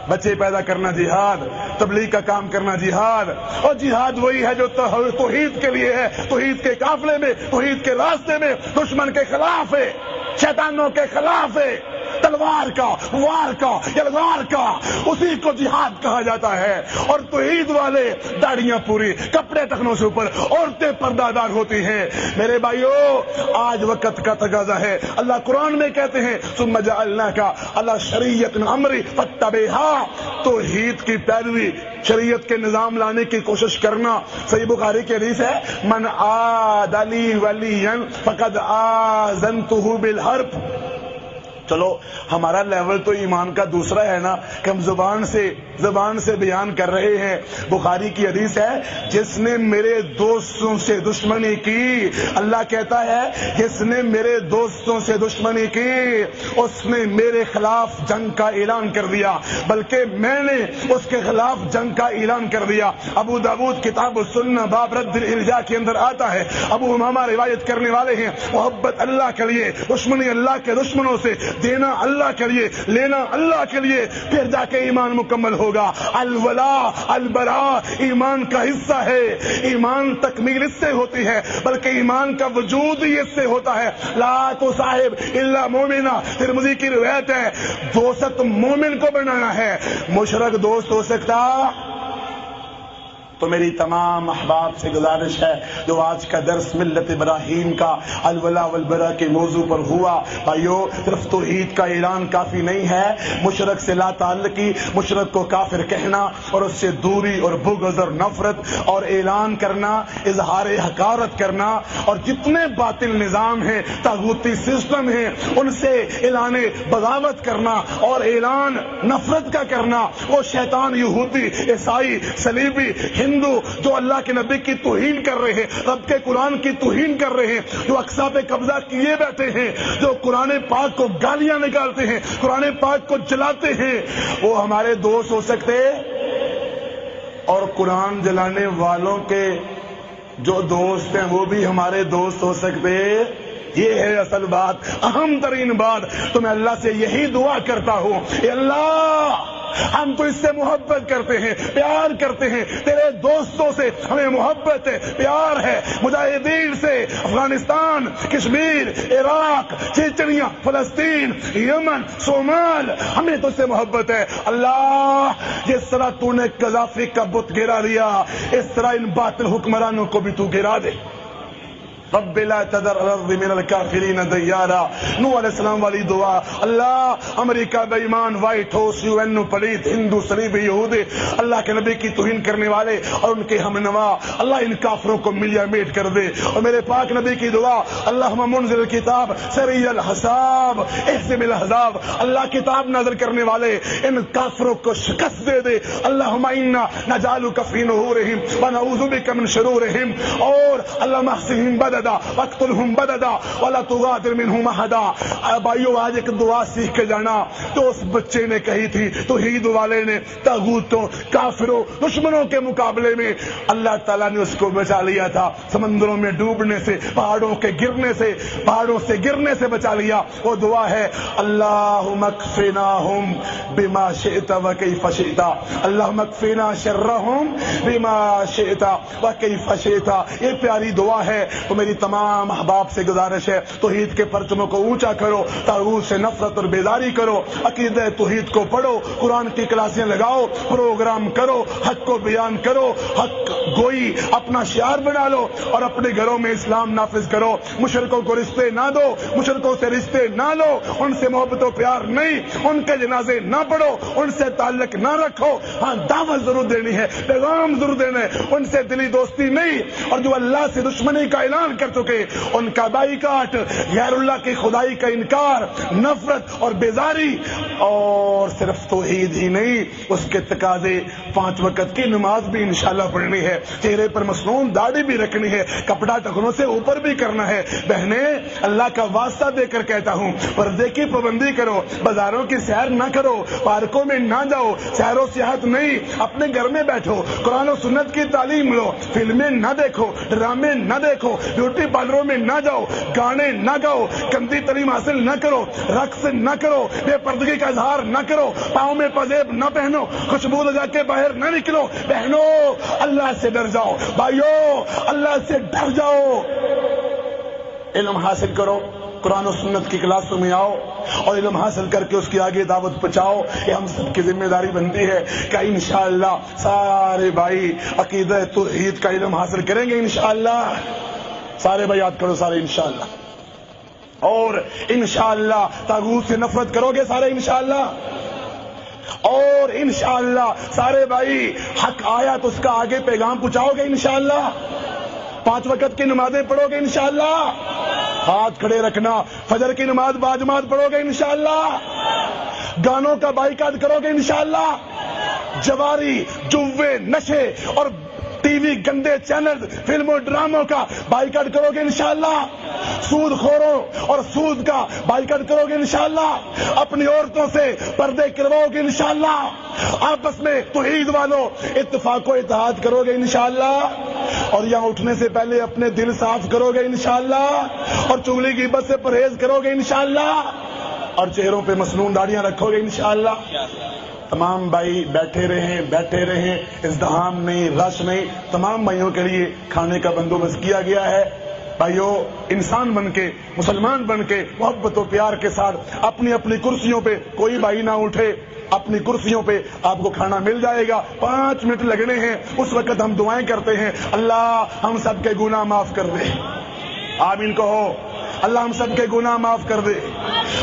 بچے پیدا کرنا جہاد، تبلیغ کا کام کرنا جہاد. اور جہاد وہی ہے جو توحید کے لیے ہے، توحید کے قافلے میں، توحید کے راستے میں، دشمن کے خلاف ہے، شیطانوں کے خلاف ہے، تلوار کا، وار کا، یلغار کا، اسی کو جہاد کہا جاتا ہے. اور توحید والے داڑیاں پوری، کپڑے ٹخنوں سے اوپر، عورتیں پردہ دار ہوتی ہیں. میرے بھائیو آج وقت کا تقاضا ہے. اللہ قرآن میں کہتے ہیں ثم جعلناک علی شریعۃ امری فاتبعھا. توحید کی پیروی، شریعت کے نظام لانے کی کوشش کرنا. صحیح بخاری کی حدیث ہے من عاد لی ولیا فقد آذنتہ بالحرب. چلو ہمارا لیول تو ایمان کا دوسرا ہے نا کہ ہم زبان سے بیان کر رہے ہیں. بخاری کی حدیث ہے جس نے میرے دوستوں سے دشمنی کی، اللہ کہتا ہے جس نے میرے دوستوں سے دشمنی کی اس نے میرے خلاف جنگ کا اعلان کر دیا، بلکہ میں نے اس کے خلاف جنگ کا اعلان کر دیا. ابو داؤد کتاب السنہ باب رد الالجاء کے اندر آتا ہے. ابو امامہ روایت کرنے والے ہیں محبت اللہ کے لیے، دشمنی اللہ کے دشمنوں سے، دینا اللہ کے لیے، لینا اللہ کے لیے، پھر جا کے ایمان مکمل ہوگا. الولا البراء ایمان کا حصہ ہے. ایمان تکمیل اس سے ہوتی ہے، بلکہ ایمان کا وجود ہی اس سے ہوتا ہے. لا تصاحب الا مومنا، ترمذی کی روایت ہے دوست مومن کو بنانا ہے. مشرک دوست ہو سکتا؟ تو میری تمام احباب سے گزارش ہے جو آج کا درس ملت ابراہیم کا الولا والبرا کے موضوع پر ہوا، بھائیو صرف توحید کا اعلان کافی نہیں ہے. مشرک سے لا تعلقی، مشرک کو کافر کہنا اور اس سے دوری اور بغض اور نفرت اور اعلان کرنا، اظہار حقارت کرنا، اور جتنے باطل نظام ہیں، طاغوتی سسٹم ہیں، ان سے اعلان بغاوت کرنا اور اعلان نفرت کا کرنا. وہ شیطان، یہودی، عیسائی، صلیبی، ہندو جو اللہ کے نبی کی توہین کر رہے ہیں، رب کے قرآن کی توہین کر رہے ہیں، جو اقصا پہ قبضہ کیے بیٹھے ہیں، جو قرآن پاک کو گالیاں نکالتے ہیں، قرآن پاک کو جلاتے ہیں، وہ ہمارے دوست ہو سکتے؟ اور قرآن جلانے والوں کے جو دوست ہیں وہ بھی ہمارے دوست ہو سکتے؟ یہ ہے اصل بات، اہم ترین بات. تو میں اللہ سے یہی دعا کرتا ہوں، اے اللہ ہم تو اس سے محبت کرتے ہیں، پیار کرتے ہیں، تیرے دوستوں سے ہمیں محبت ہے، پیار ہے. مجاہدین سے افغانستان، کشمیر، عراق، چچنیا، فلسطین، یمن، صومال، ہمیں تو اس سے محبت ہے. اللہ جس طرح تو نے قذافی کا بت گرا دیا، اس طرح ان باطل حکمرانوں کو بھی تو گرا دے. رب لا تذر الارض من الكافرین دیارا. نوح علیہ السلام والی دعا. اللہ امریکہ بے ایمان، وائٹ ہاؤس، یو این او پلیت، ہندو، صلیبی، یہودی، اللہ کے نبی کی توہین کرنے والے اور ان کے ہم نوا، اللہ ان کافروں کو ملیا میٹ کر دے. اور میرے پاک نبی کی دعا، اللہم منزل الکتاب سریع الحساب اہزم الاحزاب، اللہ کتاب نازل کرنے والے ان کافروں کو شکست دے دے. اللہم انا نجعلک فی نحورہم ونعوذ بک من شرورہم. اور اللہم احصہم بددا وقتلہم بددا ولا تغادر منہم احدا. بھائیو آج ایک دعا سیکھ کے جانا تو اس بچے نے کہی تھی، توحید والے نے طاغوتوں، کافروں، دشمنوں کے مقابلے میں اللہ تعالیٰ نے اس کو بچا لیا تھا. سمندروں میں ڈوبنے سے، پہاڑوں کے گرنے سے، پہاڑوں سے گرنے سے بچا لیا. وہ دعا ہے اللہم اکفناہم بما شئت وکیف شئت، اللہم اکفنا شرہم بما شئت وکیف شئت. یہ پیاری دعا ہے. تو میری تمام احباب سے گزارش ہے توحید کے پرچموں کو اونچا کرو، طاغوت سے نفرت اور بیداری کرو، عقیدہ توحید کو پڑھو، قرآن کی کلاسیں لگاؤ، پروگرام کرو، حق کو بیان کرو، حق گوئی اپنا شعار بنا لو اور اپنے گھروں میں اسلام نافذ کرو. مشرکوں کو رشتے نہ دو، مشرکوں سے رشتے نہ لو، ان سے محبت و پیار نہیں، ان کے جنازے نہ پڑھو، ان سے تعلق نہ رکھو. ہاں دعوت ضرور دینی ہے، پیغام ضرور دینا ہے، ان سے دلی دوستی نہیں. اور جو اللہ سے دشمنی کا اعلان کر چکے، ان کا بائیکاٹ، غیر اللہ کی خدائی کا انکار، نفرت اور بیزاری، اور صرف توحید ہی نہیں، اس کے تقاضے 5 وقت کی نماز بھی انشاءاللہ پڑھنی ہے، چہرے پر مصنون داڑھی بھی رکھنی ہے، کپڑا ٹخنوں سے اوپر بھی کرنا ہے۔ بہنیں، اللہ کا واسطہ دے کر کہتا ہوں، پردے کی پابندی کرو، بازاروں کی سیر نہ کرو، پارکوں میں نہ جاؤ، سیر و سیاحت نہیں، اپنے گھر میں بیٹھو، قرآن و سنت کی تعلیم لو، فلمیں نہ دیکھو، ڈرامے نہ دیکھو، بیوٹی پارلروں میں نہ جاؤ، گانے نہ گاؤ، گندی تعلیم حاصل نہ کرو، رقص نہ کرو، بے پردگی کا اظہار نہ کرو، پاؤں میں پزیب نہ پہنو، خوشبو لگا کے باہر نہ نکلو۔ بہنوں، اللہ سے ڈر جاؤ، بھائیوں اللہ سے ڈر جاؤ، علم حاصل کرو، قرآن و سنت کی کلاسوں میں آؤ اور علم حاصل کر کے اس کی آگے دعوت پہنچاؤ۔ یہ ہم سب کی ذمہ داری بنتی ہے کہ انشاءاللہ سارے بھائی عقیدہ توحید کا علم حاصل کریں گے انشاءاللہ۔ سارے بھائی یاد کرو، سارے انشاءاللہ، اور انشاءاللہ طاغوت سے نفرت کرو گے سارے انشاءاللہ، اور انشاءاللہ سارے بھائی حق آیا تو اس کا آگے پیغام پہنچاؤ گے انشاءاللہ، 5 وقت کی نمازیں پڑھو گے انشاءاللہ، ہاتھ کھڑے رکھنا، فجر کی نماز باجماعت پڑھو گے انشاءاللہ، گانوں کا بائیکاٹ کرو گے انشاءاللہ، جواری، جوے، نشے اور ٹی وی گندے چینل، فلموں، ڈراموں کا بائیکاٹ کرو گے انشاءاللہ، سود خوروں اور سود کا بائیکاٹ کرو گے انشاءاللہ، اپنی عورتوں سے پردے کرواؤ گے انشاءاللہ، آپس میں توحید والوں اتفاق و اتحاد کرو گے انشاءاللہ، اور یہاں اٹھنے سے پہلے اپنے دل صاف کرو گے انشاءاللہ، اور چغلی غیبت سے پرہیز کرو گے انشاءاللہ، اور چہروں پہ مسنون داڑیاں رکھو گے انشاءاللہ۔ تمام بھائی بیٹھے رہیں، ازدحام نہیں، رش نہیں، تمام بھائیوں کے لیے کھانے کا بندوبست کیا گیا ہے۔ بھائیوں، انسان بن کے، مسلمان بن کے، محبت و پیار کے ساتھ اپنی اپنی کرسیوں پہ کوئی بھائی نہ اٹھے، اپنی کرسیوں پہ آپ کو کھانا مل جائے گا، 5 منٹ لگنے ہیں، اس وقت ہم دعائیں کرتے ہیں، اللہ ہم سب کے گناہ معاف کر دے، آمین کہو، اللہ ہم سب کے گناہ معاف کر دے،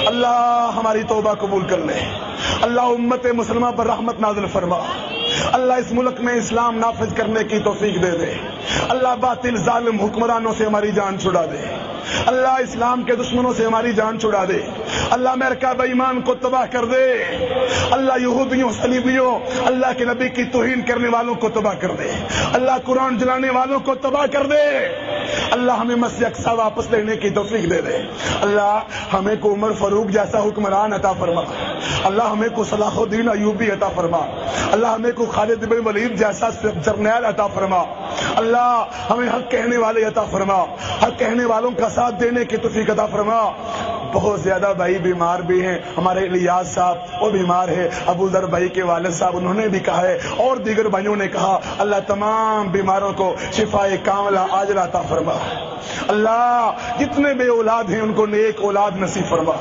اللہ ہماری توبہ قبول کر لے، اللہ امت مسلمہ پر رحمت نازل فرما، اللہ اس ملک میں اسلام نافذ کرنے کی توفیق دے دے، اللہ باطل ظالم حکمرانوں سے ہماری جان چھڑا دے، اللہ اسلام کے دشمنوں سے ہماری جان چھڑا دے، اللہ امریکہ بے ایمان کو تباہ کر دے، اللہ یہودیوں صلیبیوں اللہ کے نبی کی توہین کرنے والوں کو تباہ کر دے، اللہ قرآن جلانے والوں کو تباہ کر دے، اللہ ہمیں مسجد اقصی واپس لینے کی توفیق دے دے، اللہ ہمیں کو عمر فاروق جیسا حکمران عطا فرما، اللہ ہمیں کو صلاح الدین ایوبی عطا فرما، اللہ ہمیں کو خالد بن ولید جیسا جرنیل عطا فرما، اللہ ہمیں حق کہنے والے عطا فرما، حق کہنے والوں کا ساتھ دینے کی توفیق عطا فرما۔ بہت زیادہ بھائی بیمار بھی ہیں، ہمارے الیاس صاحب وہ بیمار ہے، ابو ذر بھائی کے والد صاحب انہوں نے بھی کہا ہے، اور دیگر بھائیوں نے کہا، اللہ تمام بیماروں کو شفائے کاملہ عاجلہ عطا فرما، اللہ جتنے بے اولاد ہیں ان کو نیک اولاد نصیب فرما،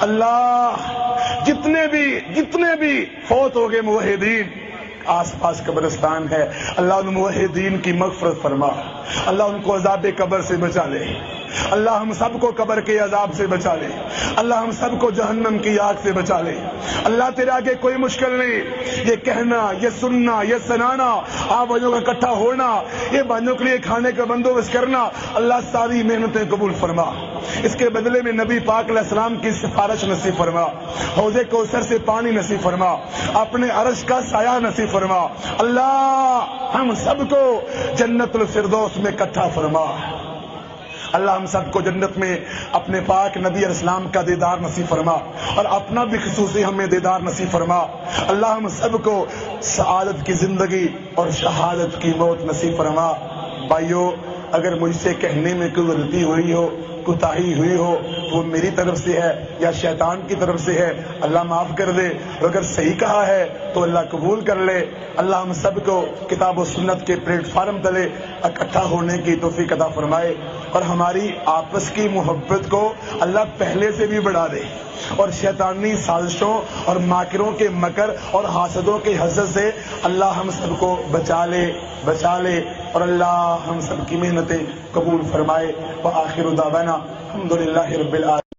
اللہ جتنے بھی فوت ہو گئے موحدین، آس پاس قبرستان ہے، اللہ ان موحدین کی مغفرت فرما، اللہ ان کو عذاب قبر سے بچا لے، اللہ ہم سب کو قبر کے عذاب سے بچا لے، اللہ ہم سب کو جہنم کی آگ سے بچا لے، اللہ تیرے آگے کوئی مشکل نہیں، یہ کہنا، یہ سننا، یہ سنانا، آپ بھائیوں کا اکٹھا ہونا، یہ بھائیوں کے لیے کھانے کا بندوبست کرنا، اللہ ساری محنتیں قبول فرما، اس کے بدلے میں نبی پاک علیہ السلام کی سفارش نصیب فرما، حوض کوثر سے پانی نصیب فرما، اپنے عرش کا سایہ نصیب فرما، اللہ ہم سب کو جنت الفردوس میں اکٹھا فرما، اللہ ہم سب کو جنت میں اپنے پاک نبی علیہ السلام کا دیدار نصیب فرما، اور اپنا بھی خصوصی ہمیں دیدار نصیب فرما، اللہ ہم سب کو سعادت کی زندگی اور شہادت کی موت نصیب فرما۔ بھائیو، اگر مجھ سے کہنے میں کوئی غلطی ہوئی ہو، کوتاہی ہوئی ہو، وہ میری طرف سے ہے یا شیطان کی طرف سے ہے، اللہ معاف کر دے، اور اگر صحیح کہا ہے تو اللہ قبول کر لے۔ اللہ ہم سب کو کتاب و سنت کے پلیٹ فارم تلے اکٹھا ہونے کی توفیق عطا فرمائے، اور ہماری آپس کی محبت کو اللہ پہلے سے بھی بڑھا دے، اور شیطانی سازشوں اور ماکروں کے مکر اور حاسدوں کے حسد سے اللہ ہم سب کو بچا لے، اور اللہ ہم سب کی محنتیں قبول فرمائے۔ وآخر دعوانا الحمدللہ رب العالمین۔